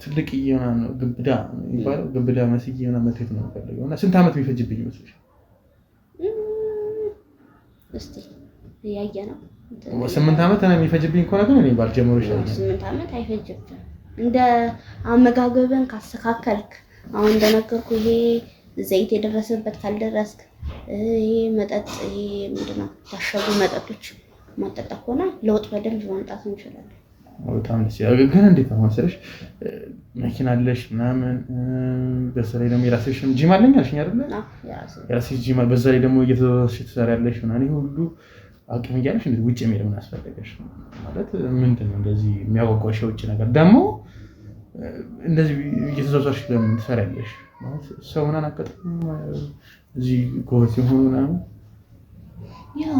ትልቅ ይሆናል ግብዳ ይባላል ግብዳ መስዬ የሆነ መተት ነው የምፈልገው። እና ስንት ዓመት የሚፈጅብኝ ይመስልሻል? እስቲ ያያነው 8 ዓመት ነው የሚፈጅብኝ ከሆነ ግን እኔ ባልጀምሮ ይሻላል። 8 ዓመት አይፈጅብም እንደ አመጋገብን ካስተካከልክ። አሁን እንደነገርኩ ይሄ ዘይት የደረሰበት ካልደረስክ ይሄ መጠጥ ይሄ ምንድነው ታሸጉ መጠጦች ማጠጣ ከሆነ ለውጥ በደንብ ማምጣት እንችላለን። በጣም ደስ ይላል። ግን እንዴት ነው መሰለሽ መኪና አለሽ ምናምን በዛ ላይ ደግሞ የራስሽ ጂም አለኝ አልሽኝ አይደል? የራስሽ ጂም በዛ ላይ ደግሞ እየተዘዋወርሽ ትሰሪያለሽ ምናምን ሁሉ አቅም እያለሽ እንዴት ውጭ መሄድ ምን አስፈልገሽ ማለት ምንድን ነው እንደዚህ የሚያጓጓሽ ውጭ ነገር ደግሞ እንደዚህ እየተዘዋወርሽ ለምን ትሰሪያለሽ ማለት ሰው ምናምን አቀጥም እዚህ ጎበዝ የሆኑ ምናምን ያው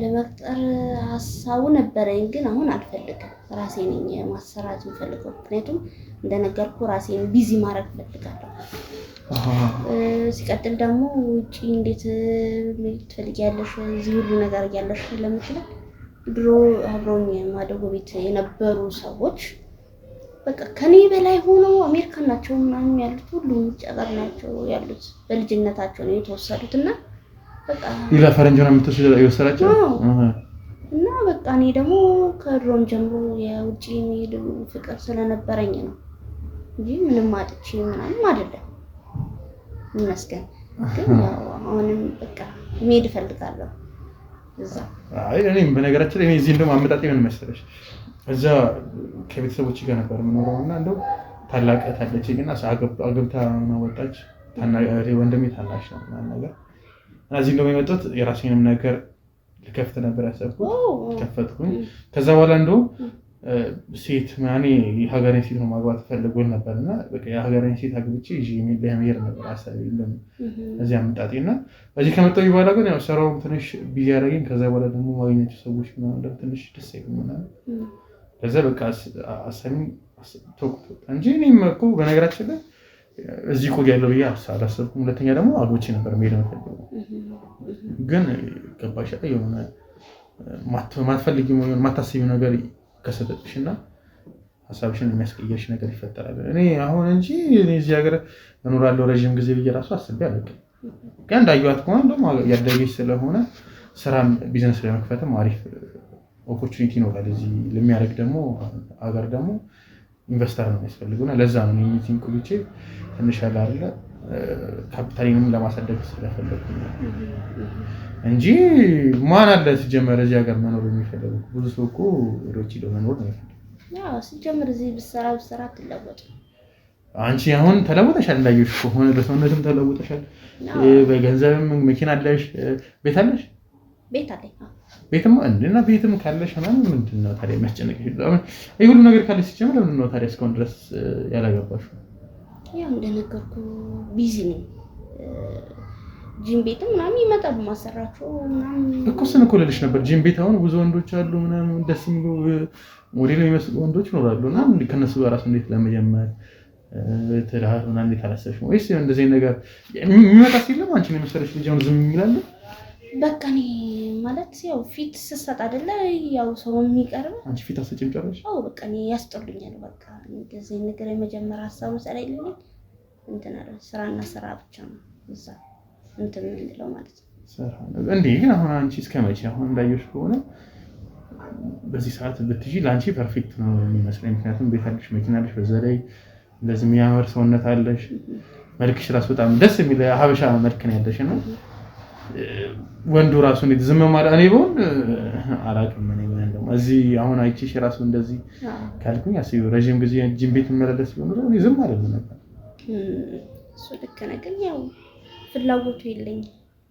ለመቅጠር ሀሳቡ ነበረኝ፣ ግን አሁን አልፈልግም። ራሴ ነኝ ማሰራት የምፈልገው። ምክንያቱም እንደነገርኩ ራሴን ቢዚ ማድረግ ፈልጋለሁ። ሲቀጥል ደግሞ ውጪ እንዴት ትፈልጊያለሽ እዚህ ሁሉ ነገር ያለሽ ለምትል ድሮ አብሮኝ ማደጎ ቤት የነበሩ ሰዎች በቃ ከኔ በላይ ሆነው አሜሪካን ናቸው ምናምን ያሉት ሁሉ ውጭ ሀገር ናቸው ያሉት። በልጅነታቸው ነው የተወሰዱትና በቃ ይላ ፈረንጆና የወሰዳቸው እና በቃ እኔ ደግሞ ከድሮም ጀምሮ የውጪ የሚሄድ ፍቅር ስለነበረኝ ነው እንጂ ምንም አጥቼ ምናምን አይደለም። ይመስገን ግን ያው አሁንም በቃ መሄድ እፈልጋለሁ እዛ። አይ እኔም በነገራችን ላይ እዚህ እንደውም አመጣጤ ምን መሰለሽ እዛ ከቤተሰቦች ጋር ነበር የምኖረውና እንደው ታላቅ ታለችኝና አገብታ ነው ወጣች። ወንድሜ ታናሽ ነው ምናምን ነገር እና እዚህ እንደውም የመጣሁት የራሴንም ነገር ልከፍት ነበር ያሰብኩት። ከፈትኩኝ። ከዛ በኋላ እንደው ሴት ማኔ የሀገሬን ሴት ነው ማግባት ፈልጎኝ ነበርና በቃ የሀገሬን ሴት አግብቼ ይዤ ለመሄድ ነበር ሀሳቤ እዚህ አመጣጤና እዚህ ከመጣሁኝ በኋላ ግን ያው ስራው ትንሽ ቢዚ ያደረገኝ። ከዛ በኋላ ደግሞ ማግኘት ሰዎች ምናምን ትንሽ ደስ አይልምና ከዛ በቃ አሳሚን ተቆጥቶ እንጂ እኔም እኮ በነገራችን ላይ እዚህ ቆያለሁ ብዬ አላሰብኩም። ሁለተኛ ደግሞ አግብቼ ነበር መሄድ የምፈልገው ግን ገባሽ የሆነ ማትፈልጊው ማታስቢው ነገር ከሰጠሽና ሀሳብሽን የሚያስቀየርሽ ነገር ይፈጠራል። እኔ አሁን እንጂ እዚህ ሀገር እኖራለሁ ረጅም ጊዜ ብዬ ራሱ አስቤ አላውቅም። ግን እንዳየኋት ከሆነ ደግሞ ያደገች ስለሆነ ስራም ቢዝነስ ለመክፈትም አሪፍ ኦፖርቹኒቲ ይኖራል። እዚህ ለሚያደርግ ደግሞ ሀገር ደግሞ ኢንቨስተር ነው የሚያስፈልገውና ለዛ ነው እኔ ቆይቼ ትንሽ ያለ አይደለ ካፒታሊንም ለማሳደግ ስለፈለኩ እንጂ ማን አለ ሲጀመር እዚህ ሀገር መኖር የሚፈልግ ብዙ ሰው እኮ ወደውጭ መኖር ነው የሚፈልግ። ያው ሲጀመር እዚህ ብሰራ ትለወጥ። አንቺ አሁን ተለውጠሻል፣ እንዳየሽ ከሆነ በሰውነትም ተለውጠሻል፣ በገንዘብም መኪና አለሽ፣ ቤት አለሽ። ቤት አለኝ። ቤትም እና ቤትም ካለሽ ምንድን ነው ታዲያ የሚያስጨንቅሽ? ይሄ ሁሉ ነገር ካለሽ ሲጀምር ለምንድን ነው ታዲያ እስካሁን ድረስ ያላገባሽው? ያው እንደነገርኩ ቢዚ ነኝ። ጂም ቤት ምናምን ይመጣሉ ማሰራቸው ምናምን እኮ ስንኮለልሽ ነበር። ጂም ቤት አሁን ብዙ ወንዶች አሉ ምናምን ደስ የሚሉ ሞዴል የሚመስሉ ወንዶች ይኖራሉ እና ከነሱ ጋር ራሱ እንዴት ለመጀመር ትዳር ምናምን እንዴት አላሰብሽም? ወይስ እንደዚህ ነገር የሚመጣ ሲለም አንቺን የመሰለሽ ልጅ አሁን ዝም ይላል? በቃ እኔ ማለት ያው ፊት ስሰጥ አይደለ ያው ሰው የሚቀርብ አንቺ ፊት አሰጭም ጨረሽ? አዎ በቃ እኔ ያስጠሉኛል። በቃ እንደዚህ ነገር የመጀመሪያ ሀሳቡ ስለሌለኝ እንትን አለ ስራና ስራ ብቻ ነው እዛ እንትን ምንድነው ማለት ነው ስራ ነው እንዴ? ግን አሁን አንቺ እስከመቼ አሁን እንዳየሽ ከሆነ በዚህ ሰዓት ብትጂ ለአንቺ ፐርፌክት ነው የሚመስለኝ። ምክንያቱም ቤት አለሽ፣ መኪና አለሽ፣ በዛ ላይ እንደዚህ የሚያምር ሰውነት አለሽ፣ መልክሽ ራሱ በጣም ደስ የሚል ሀበሻ መልክ ነው ያለሽ እና ወንዱ ራሱ እንዴት ዝም ማለት እኔ ብሆን አላውቅም። እኔ ምን እንደው እዚህ አሁን አይቺሽ ራሱ እንደዚህ ካልኩኝ አስቢ ረጅም ጊዜ ጂም ቤት መመላለስ ቢሆን ነው እኔ ዝም አልልም ነበር። እሱ ልክ ነህ፣ ግን ያው ፍላጎቱ የለኝም።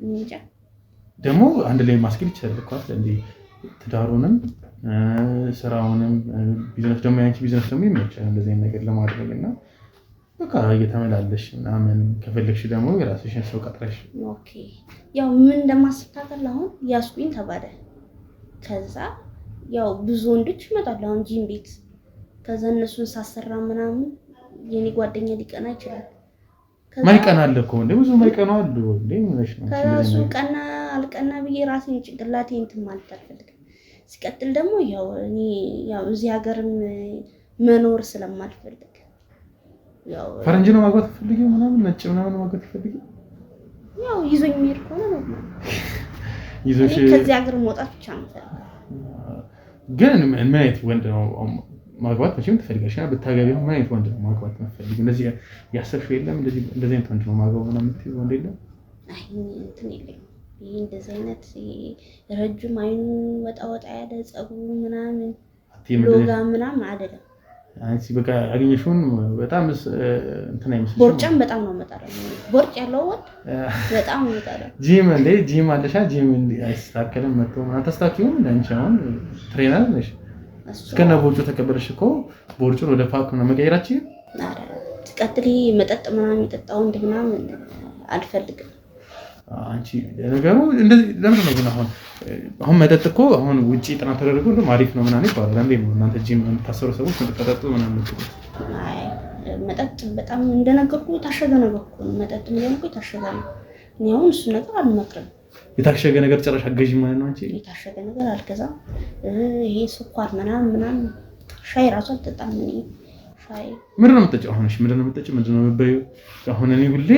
እንጃ ደግሞ አንድ ላይ ማስኬድ ይችላል እኮ አይደል እንዴ? ትዳሩንም ስራውንም ቢዝነስ ደግሞ ያንቺ ቢዝነስ ደግሞ ይመቻል እንደዚህ አይነት ነገር ለማድረግ እና በቃ እየተመላለሽ ምናምን ከፈለግሽ ደግሞ የራስሽን ሰው ቀጥረሽ ኦኬ። ያው ምን እንደማስተካከል አሁን ያስኩኝ ተባለ። ከዛ ያው ብዙ ወንዶች ይመጣሉ አሁን ጂም ቤት። ከዛ እነሱን ሳሰራ ምናምን የኔ ጓደኛ ሊቀና ይችላል። ማይቀና አለ እኮ እንዴ? ብዙ ማይቀና አሉ እንዴ? ምንሽ ነው ከሱ ቀና አልቀና ብዬ ራሴን ጭንቅላቴን እንትን ማለት አልፈልግም። ሲቀጥል ደግሞ ያው እኔ ያው እዚህ ሀገርም መኖር ስለማልፈልግ ያው ፈረንጅ ነው ማግባት ፈልጊው ምናምን ነጭ ምናምን ማግባት ፈልጊው ያው ይዞኝ የሚሄድ ከሆነ ነው ይዞሽ ከዚህ ሀገር መውጣት ብቻ ነው ፈልገው። ግን ምን አይነት ወንድ ነው ማግባት መቼም ትፈልጋለሽ? እና ብታገቢ ምን አይነት ወንድ ነው ማግባት የምትፈልጊው? እንደዚህ ያሰብሽው የለም? እንደዚህ አይነት ወንድ ነው ማግባት ምናምን የምትይው ወንድ የለም? አይ እንትን የለኝም። ይሄ እንደዚህ አይነት ረጅም አይኑ ወጣ ወጣ ያለ ጸጉሩ ምናምን ሎጋ ምናምን አይደለም። አንቺ በቃ አገኘሽውን በጣም እንትን አይመስልሽም? ቦርጫም በጣም ነው መጣለው። ቦርጭ ያለው ወንድ በጣም ነው መጣለው። ጂም እንዴ ጂም አለሻ? ጂም እንዴ አይስተካከልም መጥቶ ማለት ተስተካክዩ አንቺ አሁን ትሬነር ነሽ። እስከነ ቦርጩ ተቀበለሽ እኮ ቦርጩን ወደ ፋክ ነው መቀየራችን። አረ ትቀጥሊ መጠጥ ምናምን ይጠጣው እንደምናምን አልፈልግም። አንቺ ነገሩ እንደዚህ ለምን ነው ግን አሁን መጠጥ እኮ አሁን ውጪ ጥናት ተደርጎ እንደውም አሪፍ ነው ምናምን ይባላል። እንዴ ነው እናንተ ጂም የምታሰሩ ሰዎች መጠጥ ምናምን ነው? አይ መጠጥ በጣም እንደነገርኩ የታሸገ ነገር እኮ ነው። መጠጥ እንደነገርኩ የታሸገ ነው። እኔ አሁን እሱ ነገር አልመክርም። የታሸገ ነገር ጭራሽ አገዥ ማለት ነው። አንቺ የታሸገ ነገር አልገዛም። ይሄ ስኳር ምናምን ሻይ ራሱ አልጠጣም። እኔ ሻይ ምንድን ነው የምትጠጪው? አሁን እሺ ምንድን ነው የምትጠጪው? ምንድን ነው የምትበይው? አሁን እኔ ሁሌ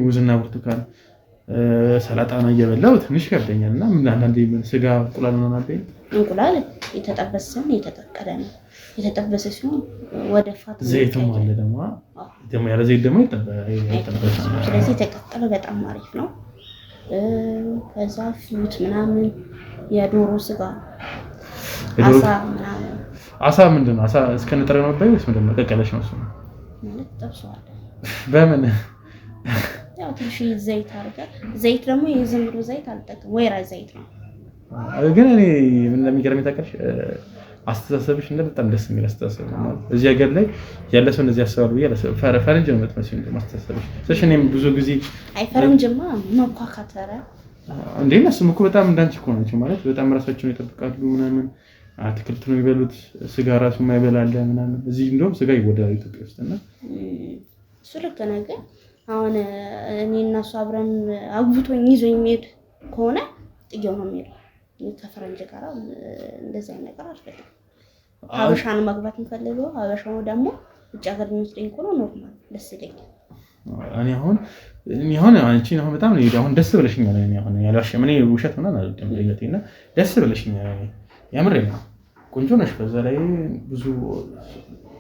ሙዝና ብርቱካን ሰላጣ ነው እየበላሁ ትንሽ ይከብደኛል እና ምን አንዳንዴ ስጋ እንቁላል ነው ናበይ። እንቁላል የተጠበሰን የተቀቀለ ነው። የተጠበሰ ሲሆን ወደ ፋት ዘይትም አለ ደግሞ ያለ ዘይት ደግሞ ይጠበስ። ስለዚህ የተቀቀለ በጣም አሪፍ ነው። ከዛ ፍሩት ምናምን የዶሮ ስጋ አሳ ምናምን አሳ ምንድን ነው? አሳ እስከ ንጥረ ነው ባይ ወይስ ምንድን ነው? ቀቀለሽ ነው እሱ ማለት ጠብሰዋል። በምን ያው ትንሽ ዘይት አድርገህ ዘይት ደግሞ የዝም ብሎ ዘይት አልጠቀም ወይራ ዘይት ነው። ግን እኔ ምን እንደሚገርም ታውቂያለሽ? አስተሳሰብሽ እንደ በጣም ደስ የሚል አስተሳሰብ ነው ማለት እዚህ ሀገር ላይ ያለ ሰው እንደዚህ ያስባሉ ብዬ ፈረንጅ ነው የምትመስለው እንደ ማስተሳሰብሽ። ስለሽ እኔም ብዙ ጊዜ አይ ፈረንጅማ መኳካተረ እንዴ እነሱም እኮ በጣም እንዳንቺ እኮ ናቸው ማለት በጣም ራሳቸውን ይጠብቃሉ ምናምን አትክልት ነው የሚበሉት። ስጋ ራሱ የማይበላ አለ ምናምን። እዚህ እንደውም ስጋ ይወደዳል ኢትዮጵያ ውስጥ እና እሱ ልክ ነው። ግን አሁን እኔ እና እሱ አብረን አግብቶኝ ይዞኝ የሚሄድ ከሆነ ጥያው ነው የሚሄደው። ከፈረንጅ ጋር እንደዚህ አይነት ነገር አልፈልግም። ሀበሻን ማግባት እንፈልገው ሀበሻው ደግሞ ውጭ ሀገር የሚወስደኝ ከሆነ ኖርማል ደስ ይለኛል። እኔ አሁን አንቺን አሁን በጣም ነው አሁን ደስ ብለሽኛል። እኔ አሁን ያላሽም እኔ ውሸት ምናምን አልወድም ለይለቴና ደስ ብለሽኛል። ያምር ነው ቆንጆ ነሽ። በዛ ላይ ብዙ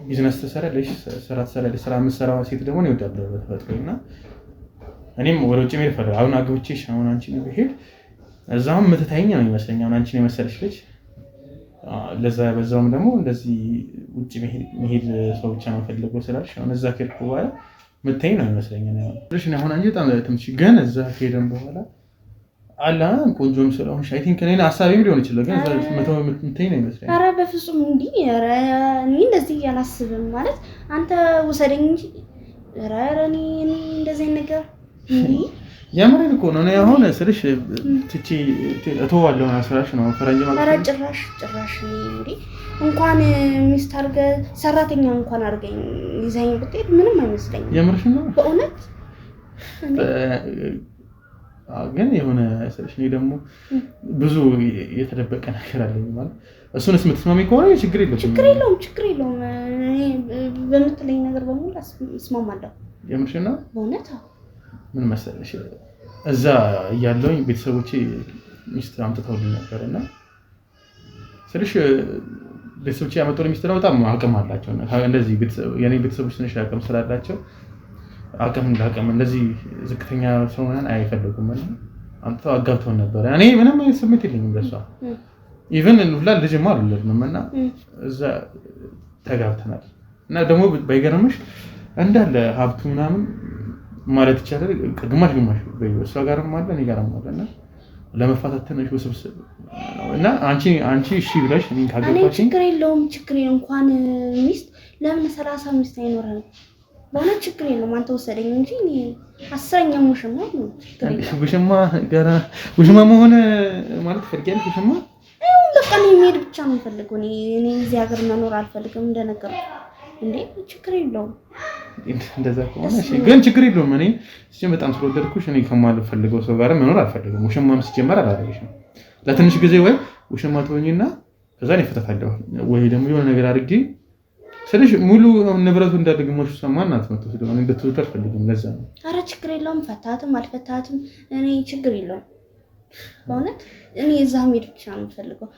ቢዝነስ ትሰራለሽ፣ ስራ የምትሰራው ሴት ደግሞ ነው ይወዳል በተፈጥሮና እኔም ወደ ውጭ መሄድ ፈልጋለሁ። አሁን አግብቼሽ አሁን አንቺን ብሄድ እዛውም የምትታይኝ ነው የሚመስለኝ። አሁን አንቺን የመሰለሽ ልጅ ለዛ በዛውም ደግሞ እንደዚህ ውጭ መሄድ ሰው ብቻ ነው ፈልገው ስላልሽ አሁን እዛ ከሄድኩ በኋላ የምትታይኝ ነው የሚመስለኝ። አሁን አንቺ በጣም ትንሽ ግን እዛ ከሄደን በኋላ አላ ቆንጆም ስለሆንሽ አይ ቲንክ እኔን ሀሳቤም ሊሆን ይችላል ግን መተው የምትይኝ ነው ይመስለኛል። ኧረ በፍጹም እንዲህ ኧረ እኔ እንደዚህ አላስብም ማለት አንተ ውሰደኝ እንጂ ኧረ እኔ እንደዚህ ነገር እንዲህ የምሬን እኮ ነው። እኔ አሁን ስልሽ ትቺ እተዋለሁ አስራሽ ነው ፈረንጅ ማለት ኧረ ጭራሽ እንዴ እንኳን ሚስት አድርገህ ሰራተኛ እንኳን አድርገኝ ይዘኝ ብትሄድ ምንም አይመስለኝም። የምርሽ ነው በእውነት ግን የሆነ ስልሽ እኔ ደግሞ ብዙ የተደበቀ ነገር አለኝ ማለት እሱንስ የምትስማሚ ከሆነ ችግር የለውም። እኔ በምትለኝ ነገር በሙሉ እስማማለሁ። የምርሽ ነው በእውነት ምን መሰለሽ እዛ እያለሁኝ ቤተሰቦቼ ሚስት አምጥተውልኝ ነበርና ስልሽ ቤተሰቦቼ ያመጡልኝ ሚስት ነው በጣም አቅም አላቸው እንደዚህ የኔ ቤተሰቦች ትንሽ አቅም ስላላቸው አቅም እንደዚህ ዝቅተኛ ሰው ማለት አይፈልጉም እና አምጥተው አጋብተውን ነበር። እኔ ምንም አይነት ስሜት የለኝም ለሷ ኢቭን ሁላ ልጅማ አይደለም እና እዛ ተጋብተናል እና ደግሞ ባይገርምሽ እንዳለ ሀብቱ ምናምን ማለት ይቻላል ግማሽ በእሷ ጋርም አለ እኔ ጋርም አለና ለመፋታት ትንሽ ውስብስብ እና አንቺ እሺ ብለሽ እኔን ካገባሽ ችግር የለውም እንኳን ሚስት ለምን 30 ሚስት አይኖርም? በእውነት ችግር የለውም። አንተ ወሰደኝ እንጂ እኔ 10ኛው ሙሽማ ነው ችግር የለውም። ውሽማ መሆን ማለት ፈልጊያለሽ? ውሽማ በቃ እኔ መሄድ ብቻ ነው የምፈልገው። እኔ እዚህ ሀገር መኖር አልፈልግም እንደነገርኩ እንዴ ችግር የለውም። እንደዛ ከሆነ እሺ ግን ችግር የለውም። እኔ በጣም ስለወደድኩሽ እኔ ከማልፈልገው ሰው ጋር መኖር አልፈልግም። ውሽማም ሲጀመር አላደረግሽም ለትንሽ ጊዜ ወይ ውሽማ ትሆኚና ከዛ ነው ፈታታለሁ ወይ ደግሞ የሆነ ነገር አድርጌ ስለሽ ሙሉ ንብረቱ እንዳደግሞሽ ሰማን አትመጡ ስለሆነ እንድትወጣ አልፈልግም። ለዛ ነው ኧረ ችግር የለውም። ፈታትም አልፈታትም እኔ ችግር የለውም። በእውነት እኔ እዛ ሄድ ብቻ ነው የምፈልገው።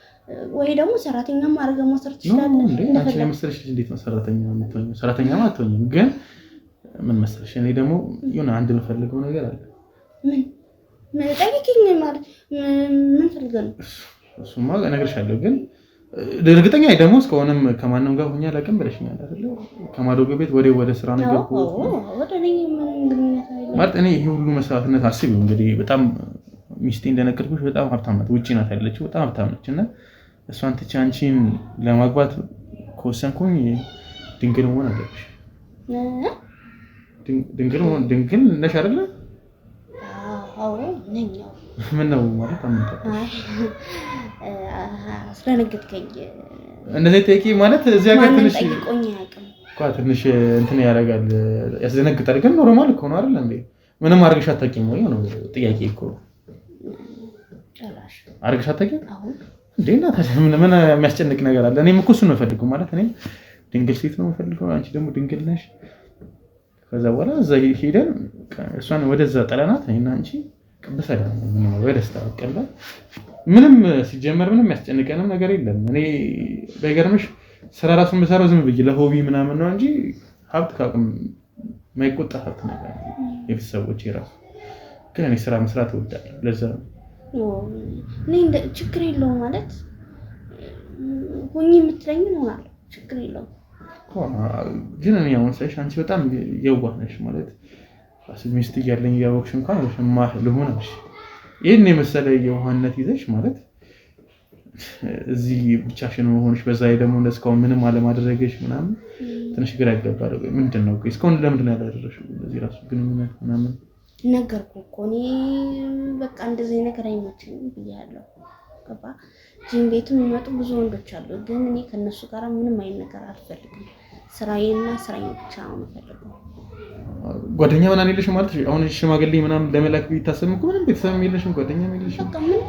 ወይ ደግሞ ሰራተኛም አድርገህ መውሰድ ትችላለህ እንዴ? አንቺ ለምሳሌሽ እንዴት ነው ሰራተኛ የምትሆኚው? ሰራተኛማ አትሆኚም። ግን ምን መሰለሽ እኔ ደግሞ የሆነ አንድ የምፈልገው ነገር አለ። ምን ጠይቂኝ ማለት ምን ፈልገህ ነው? እሱማ እነግርሻለሁ ግን እርግጠኛ ደግሞ እስከሆነም ከማንም ጋር ሆኜ አላውቅም ብለሽኛል አይደል? ከማዶጎ ቤት ወደ ስራ ነው የገባሁት ማለት እኔ ይሄ ሁሉ መስዋዕትነት አስቢው እንግዲህ በጣም ሚስቴ እንደነገርኩሽ በጣም ሀብታም ናት። ውጪ ናት ያለችው በጣም ሀብታም ነች እና እሷን ትቼ አንቺን ለማግባት ከወሰንኩኝ ድንግል መሆን አለብሽ። ድንግል ነሽ አይደለ? አዎ ነኝ። ምን ነው ማለት አምንታ አስደነገጥከኝ። እንደዚህ ጠይቂ ማለት እዚህ ሀገር ትንሽ ጠይቆኝ አያውቅም እኮ ትንሽ እንትን ያደርጋል ያስደነግጣል። ግን ኖርማል እኮ ነው አይደል እንዴ? ምንም አድርገሽ አታውቂም ወይ ነው ጥያቄ እኮ ጭራሽ አድርገሽ አታውቂም እንዴ? እና ምን የሚያስጨንቅ ነገር አለ? እኔም እኮ እሱን ነው የምፈልገው ማለት እኔም ድንግል ሴት ነው የምፈልገው፣ አንቺ ደግሞ ድንግል ነሽ። ከዛ በኋላ እዛ ሄደን እሷን ወደዛ ጠለናት እና አንቺ ቅብስ አይደለም ምን ነው ወደስታ ቀላ ምንም ሲጀመር ምንም ያስጨንቀንም ነገር የለም። እኔ በገርምሽ ስራ ራሱን በሰራው ዝም ብዬ ለሆቢ ምናምን ነው እንጂ ሀብት ካቅም ማይቆጣ ሀብት ነገር የቤተሰቦቼ ራሱ ግን እኔ ስራ መስራት እወዳለሁ። ለዛ ነው እኔ እንደ ችግር የለውም ማለት ሆኜ የምትለኝ ነው ችግር የለውም። ግን እኔ አሁን ሳይሽ አንቺ በጣም የዋህ ነሽ ማለት ሚስት እያለኝ እያወቅሽ እንኳን ውሽማ ልሆን ነሽ። ይህን የመሰለ የዋህነት ይዘሽ ማለት እዚህ ብቻሽን መሆንሽ በዛ ላይ ደግሞ እስካሁን ምንም አለማድረግሽ ምናምን ትንሽ ግራ ያጋባል። ምንድን ነው እስካሁን ለምንድን ነው ያላደረግሽው? እዚህ ራሱ ግንኙነት ምናምን ነገርኩህ እኮ እኔ በቃ እንደዚህ ነገር አይመቸኝም ብያለሁ። ገባ ጂም ቤት የሚመጡ ብዙ ወንዶች አሉ፣ ግን እኔ ከነሱ ጋር ምንም አይነት ነገር አልፈልግም። ስራዬን ብቻ ነው የምፈልገው። ጓደኛ ምናምን የለሽም ማለት አሁን ሽማግሌ ምናምን ለመላክ ቢታሰብ እኮ ምንም ቤተሰብም የለሽም ጓደኛም የለሽም። በቃ ምን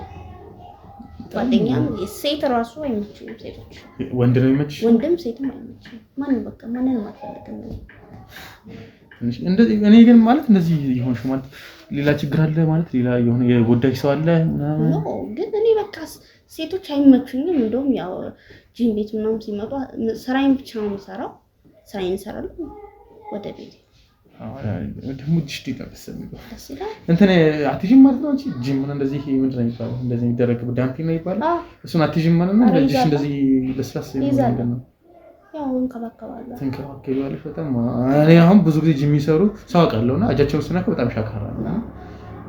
ጓደኛም ሴት ራሱ አይመችም። ሴቶች ወንድ ነው የሚመችሽ? ወንድም ሴትም አይመችም። ማንም በቃ ማንንም አልፈልግም። እኔ ግን ማለት እንደዚህ ይሆንሽ ማለት ሌላ ችግር አለ ማለት ሌላ የሆነ የጎዳሽ ሰው አለ ምናምን ነው። ግን እኔ በቃ ሴቶች አይመቹኝም። እንደውም ያው ጂም ቤት ምናምን ሲመጡ ስራዬን ብቻ ነው የምሰራው። ስራዬን እሰራለሁ ወደ ቤት ደግሞ ዲሽቲ ተበሰም ደስ ይላል። እንትን አትጂም ማለት ነው እንጂ ጂም ምን እንደዚህ ምንድን ነው የሚባለው? እንደዚህ የሚደረግ ዳምፒንግ ነው ይባላል። እሱን አትጂም ማለት ነው እንደዚህ ለስላሳ ነው ያው እንከባከባለሁ። ትንከባከቢዋለሽ በጣም። እኔ አሁን ብዙ ጊዜ ጂም የሚሰሩ ሰው አውቃለሁና እጃቸውን ስነካ በጣም ሻካራ ነው።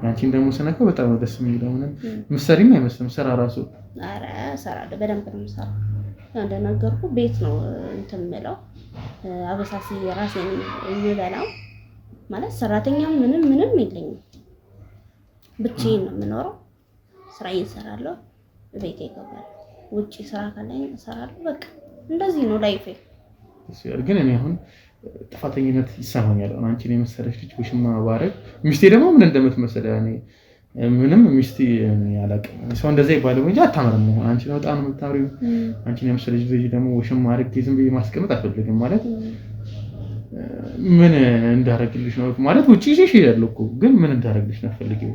ያንቺን ደግሞ ስነካው በጣም ነው ደስ የሚለው። ምንም ምሰሪም አይመስልም ስራ ራሱ። ኧረ እሰራለሁ፣ በደንብ ነው የምሰራው። እንደነገርኩህ ቤት ነው እንትን የምለው አበሳሲ ራሴን የምበላው ማለት ሰራተኛም ምንም የለኝም። ብቻዬን ነው የምኖረው። ስራዬን እሰራለሁ፣ ቤቴ እገባለሁ። ውጪ ስራ ካለኝ እሰራለሁ። በቃ እንደዚህ ነው ላይፌ። ግን እኔ አሁን ጥፋተኝነት ይሰማኛል። አንቺን የመሰለሽ ልጅ ውሽማ ባረግ ሚስቴ ደግሞ ምን እንደምትመስል እኔ ምንም ሚስቴ ያላቀም ሰው እንደዛ ይባለው እንጂ አታምርም። አንቺ ነው በጣም የምታምሪው። አንቺን የመሰለሽ ልጅ ደግሞ ውሽማ አረግ ዝም ብዬ ማስቀመጥ አልፈልግም። ማለት ምን እንዳረግልሽ ነው ማለት ውጪ ይዤሽ እሄዳለሁ እኮ ግን ምን እንዳረግልሽ ነው ፈልጊው።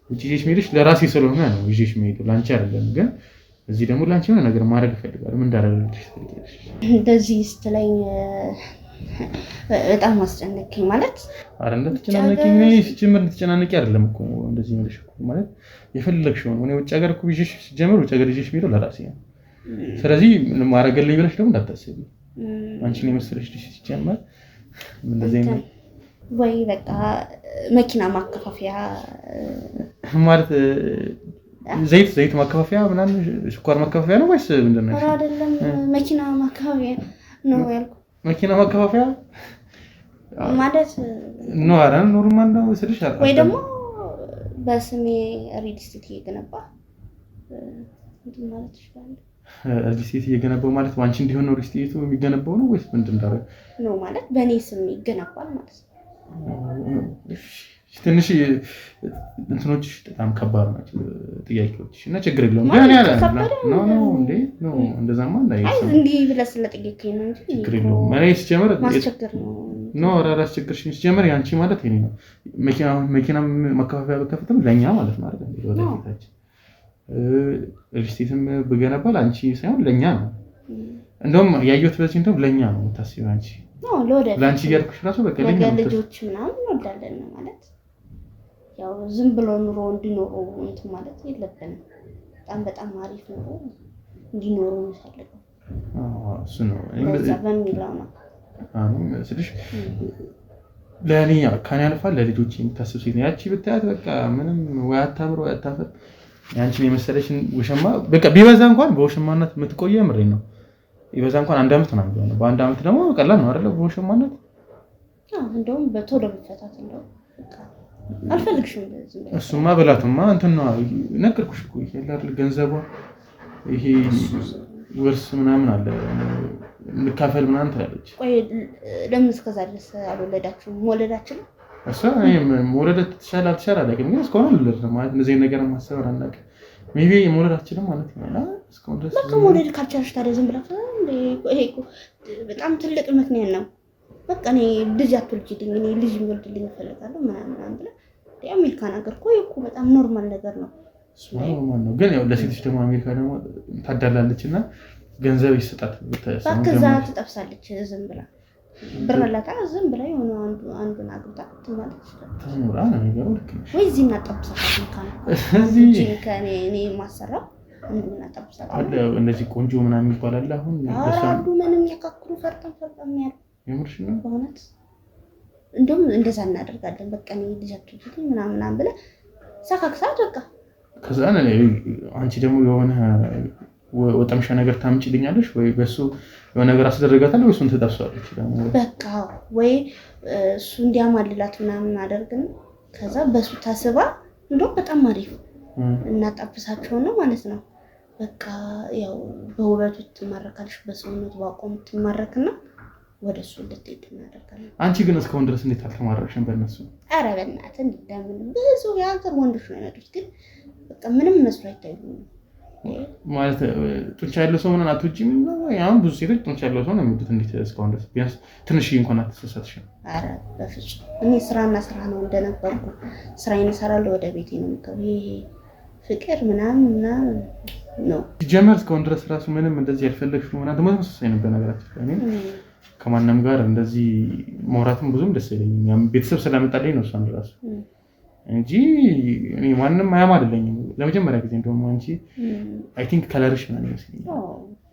ውጪ ይዤሽ መሄድሽ ለራሴ ስለሆነ ነው ይዤሽ መሄድ ላንቺ አይደለም። ግን እዚህ ደግሞ ላንቺ የሆነ ነገር ማድረግ እፈልጋለሁ። ምን እንዳረግልሽ ፈልጊያለሽ? እንደዚህ ስትለኝ በጣም አስጨነቀኝ። ማለት አረ እንደተጨናነቀኝ ነው ሲጀምር እንደተጨናነቂ አይደለም እኮ እንደዚህ መልሽ እኮ ማለት የፈለግሽው ነው። እኔ ውጭ ሀገር እኮ ይዤሽ ሲጀምር ውጭ ሀገር ይዤሽ የሚለው ለራሴ ነው። ስለዚህ ምን ማረግልኝ ብለሽ ደግሞ እንዳታስቢ። አንቺን የመሰለሽ ልጅ ሲጀምር እንደዚህ ነው ወይ በቃ መኪና ማከፋፈያ ማለት ዘይት ማከፋፈያ ምናምን ስኳር ማከፋፈያ ነው ወይስ ምንድነው? አረ አይደለም መኪና ማከፋፈያ ነው ያልኩት። መኪና ማከፋፈያ ማለት ነው። አረ ኖርማል ነው ወስልሽ አረ ወይ ደግሞ በስሜ ሪል ስቴት እየገነባ ማለት ይችላል። ሪል ስቴት እየገነባው ማለት ዋንቺ እንዲሆን ነው ሪል ስቴቱ የሚገነባው ነው ወይስ ምንድነው? ነው ማለት በእኔ ስም ይገነባል ማለት ነው። ትንሽ እንትኖች በጣም ከባድ ናቸው ጥያቄዎች እና ችግር የለውም። ግን ያለ ነው እንዴ ነው እንደዛማ እንዳይ አይ እንዲህ ብለህ ስለጠየቀኝ ነው እንጂ ችግር የለውም። ማለት ሲጀመር ማስቸገር ነው ነው ራስ ችግርሽ ሲጀመር ያንቺ ማለት ይሄ ነው። መኪና መከፋፈያ በከፍተም ለኛ ማለት ነው አይደል? ወደ ቤታችን ሪስቴትም በገነባል አንቺ ሳይሆን ለኛ ነው። እንደውም ያየሁት በዚህ እንደውም ለኛ ነው የምታስቢው አንቺ ነው ለወደ ላንቺ ያልኩሽ ራሱ በቃ ለኛ ነው። ልጆች ምናምን እንወዳለን ማለት ያው ዝም ብሎ ኑሮ እንዲኖሩ እንትን ማለት የለብንም። በጣም አሪፍ ኑሮ እንዲኖሩ እንፈልጋለን። እሱ ነው በዛ በሚለው ነው ስልሽ ለኔ ካን ያልፋል ለልጆች የምታስብ ሴት ያቺ ብታያት በቃ ምንም ወይ አታምሮ ወይ አታፈር ያንቺን የመሰለሽን ውሽማ በቃ ቢበዛ እንኳን በውሽማነት የምትቆየ ምሬ ነው። ይበዛ እንኳን አንድ አመት ነው የሚሆነው። በአንድ አመት ደግሞ ቀላል ነው አይደል? በውሽማነት እንደውም በቶሎ መፈታት እንደው በቃ አልፈልግሽም። እሱማ በላቱማ እንትን ነው ነገርኩሽ እኮ ይሄ አይደል ገንዘቧ ይሄ ወርስ ምናምን አለ ልካፈል ምናምን ትላለች። ቆይ ለምን እስከዛ ድረስ አልወለዳችሁም? ወለዳችሁ እሷ መውለድ ትሻላለች አላውቅም። ግን እስካሁን አልወለድንም ማለት እንደዚህ ነገር ማሰብ አላውቅም። ሜቢ መውለዳችንም ማለት ነው እስካሁን ድረስ በቃ መውለድ ካልቻልሽ ታዲያ ዝም ብለሽ ይሄ እኮ በጣም ትልቅ ምክንያት ነው። በቃ እኔ ልጅ አትወልጂልኝ እኔ ልጅ የሚወልድልኝ እፈልጋለሁ ምናምን ብለህ የአሜሪካን ሀገር እኮ በጣም ኖርማል ነገር ነው። ኖርማል ነው ግን ያው ለሴቶች ደግሞ አሜሪካ ደግሞ ታዳላለችና ገንዘብ ይሰጣት ከዛ ትጠብሳለች ዝም ብላ ብር አላታ ዝም ብላ የሆነ አንዱን አግብታ ማለት ይችላል ተኖራ ነው ነገሩ። ልክ ነው ወይ እዚህ እናጠብሳለን ካለ እዚህ ከኔ ማሰራው እናጠብሳለን አለ እንደዚህ ቆንጆ ምናምን ይባላል። አሁን አራዱ ምንም ያካክሩ ፈርጠም ያለ የምርሽ ነው በእውነት እንደውም እንደዛ እናደርጋለን። በቃ እኔ ልጃችሁ ምናምን ብለህ ሳካክሳት በቃ ከዛ አንቺ ደግሞ የሆነ ወጣምሻ ነገር ታምጪልኛለሽ ወይ በሱ የሆነ ነገር አስደረጋታለሁ ወይ እሱን ትጠብሳለች ደግሞ በቃ ወይ እሱ እንዲያማልላት ምናምን አደርግን ከዛ በሱ ታስባ እንደው በጣም አሪፍ እናጣብሳቸው ነው ማለት ነው። በቃ ያው በውበቱ ትማረካለሽ በሰውነቱ ባቆም ትማረክና ወደሱ ልትሄድ እናደርጋለን። አንቺ ግን እስካሁን ድረስ እንዴት አልተማረክሽም በእነሱ? ኧረ በእናትህ እንደምን ብዙ የሀገር ወንዶች ነው የመጡት ግን በቃ ምንም መስሎ አይታዩም። ማለት ጡንቻ ያለው ሰው ምናምን አትወጂም ነው? ያው ብዙ ሴቶች ጡንቻ ያለው ሰው ነው የሚወዱት። እንዴት እስካሁን ድረስ ቢያንስ ትንሽዬ እንኳን አትሰሳትሽም? ኧረ በፍጹም እኔ ስራና ስራ ነው እንደነበርኩ ስራዬን እሰራለሁ ወደ ቤቴ ነው የምገባው። ይሄ ፍቅር ምናምን ነው ሲጀመር እስካሁን ድረስ ራሱ ምንም እንደዚህ ያልፈለግሽው ምናምን ተመሳሳይ ነበር ነገራችን። እኔ ከማንም ጋር እንደዚህ ማውራትም ብዙም ደስ አይለኝም። ቤተሰብ ስለመጣልኝ ነው እሷን ራሱ እንጂ እኔ ማንም አያም አይደለኝም። ለመጀመሪያ ጊዜ እንደውም አንቺ አይ ቲንክ ከለርሽ ነው የሚመስለኝ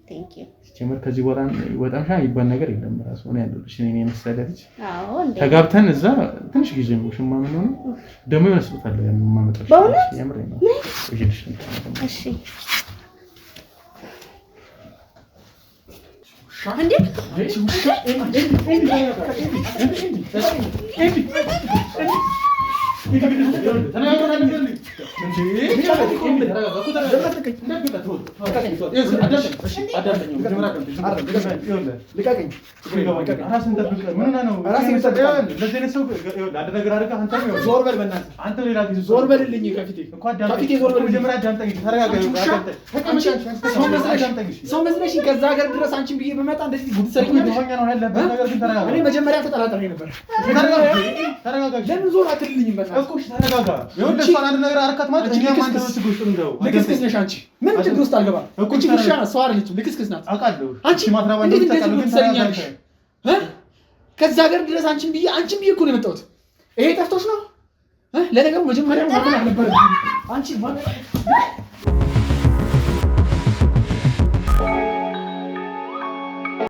ቴንክ ዩ። ጀመር ከዚህ በኋላ ወጣምሻ ይባል ነገር የለም። ራሱ ነው ያለልሽ እኔ መሰለ ልጅ አዎ እንዴ ተጋብተን እዛ ትንሽ ጊዜ ነው ሽማ ምን ሆነ ደግሞ ይመስልታል የማመጣሽ የምሬ ነው። እሺ እንዴ ሰው መስለሽ ከዛ ሀገር ድረስ አንቺን ብዬ በመጣ እንደዚህ ጉድ ሰርኝ ነው ያለበት ነገር ግን ተረጋጋ። እኔ መጀመሪያ ተጠራጥሬ ነበር። ተረጋጋ። ለምን ዞር አትልልኝም? በቃ እኮ ተረጋጋ። ይኸውልህ እሷን አንድ ነገር አረካት ማለት እኛ ማን ነው ችግር ውስጥ እንደው ልክስክስ ነሽ አንቺ። ምን ችግር ውስጥ አልገባ እኮ ችግርሽ ሰው አይደለችም፣ ልክስክስ ናት አውቃለሁ። አንቺ ማትራባ እንደዚህ ተጣጣሉ ግን ተረጋጋ። ከዛ ሀገር ድረስ አንቺን ብዬ እኮ ነው የመጣሁት። ይሄ ጠፍቶሽ ነው? ለነገሩ መጀመሪያ ማን ነበር አንቺ ማን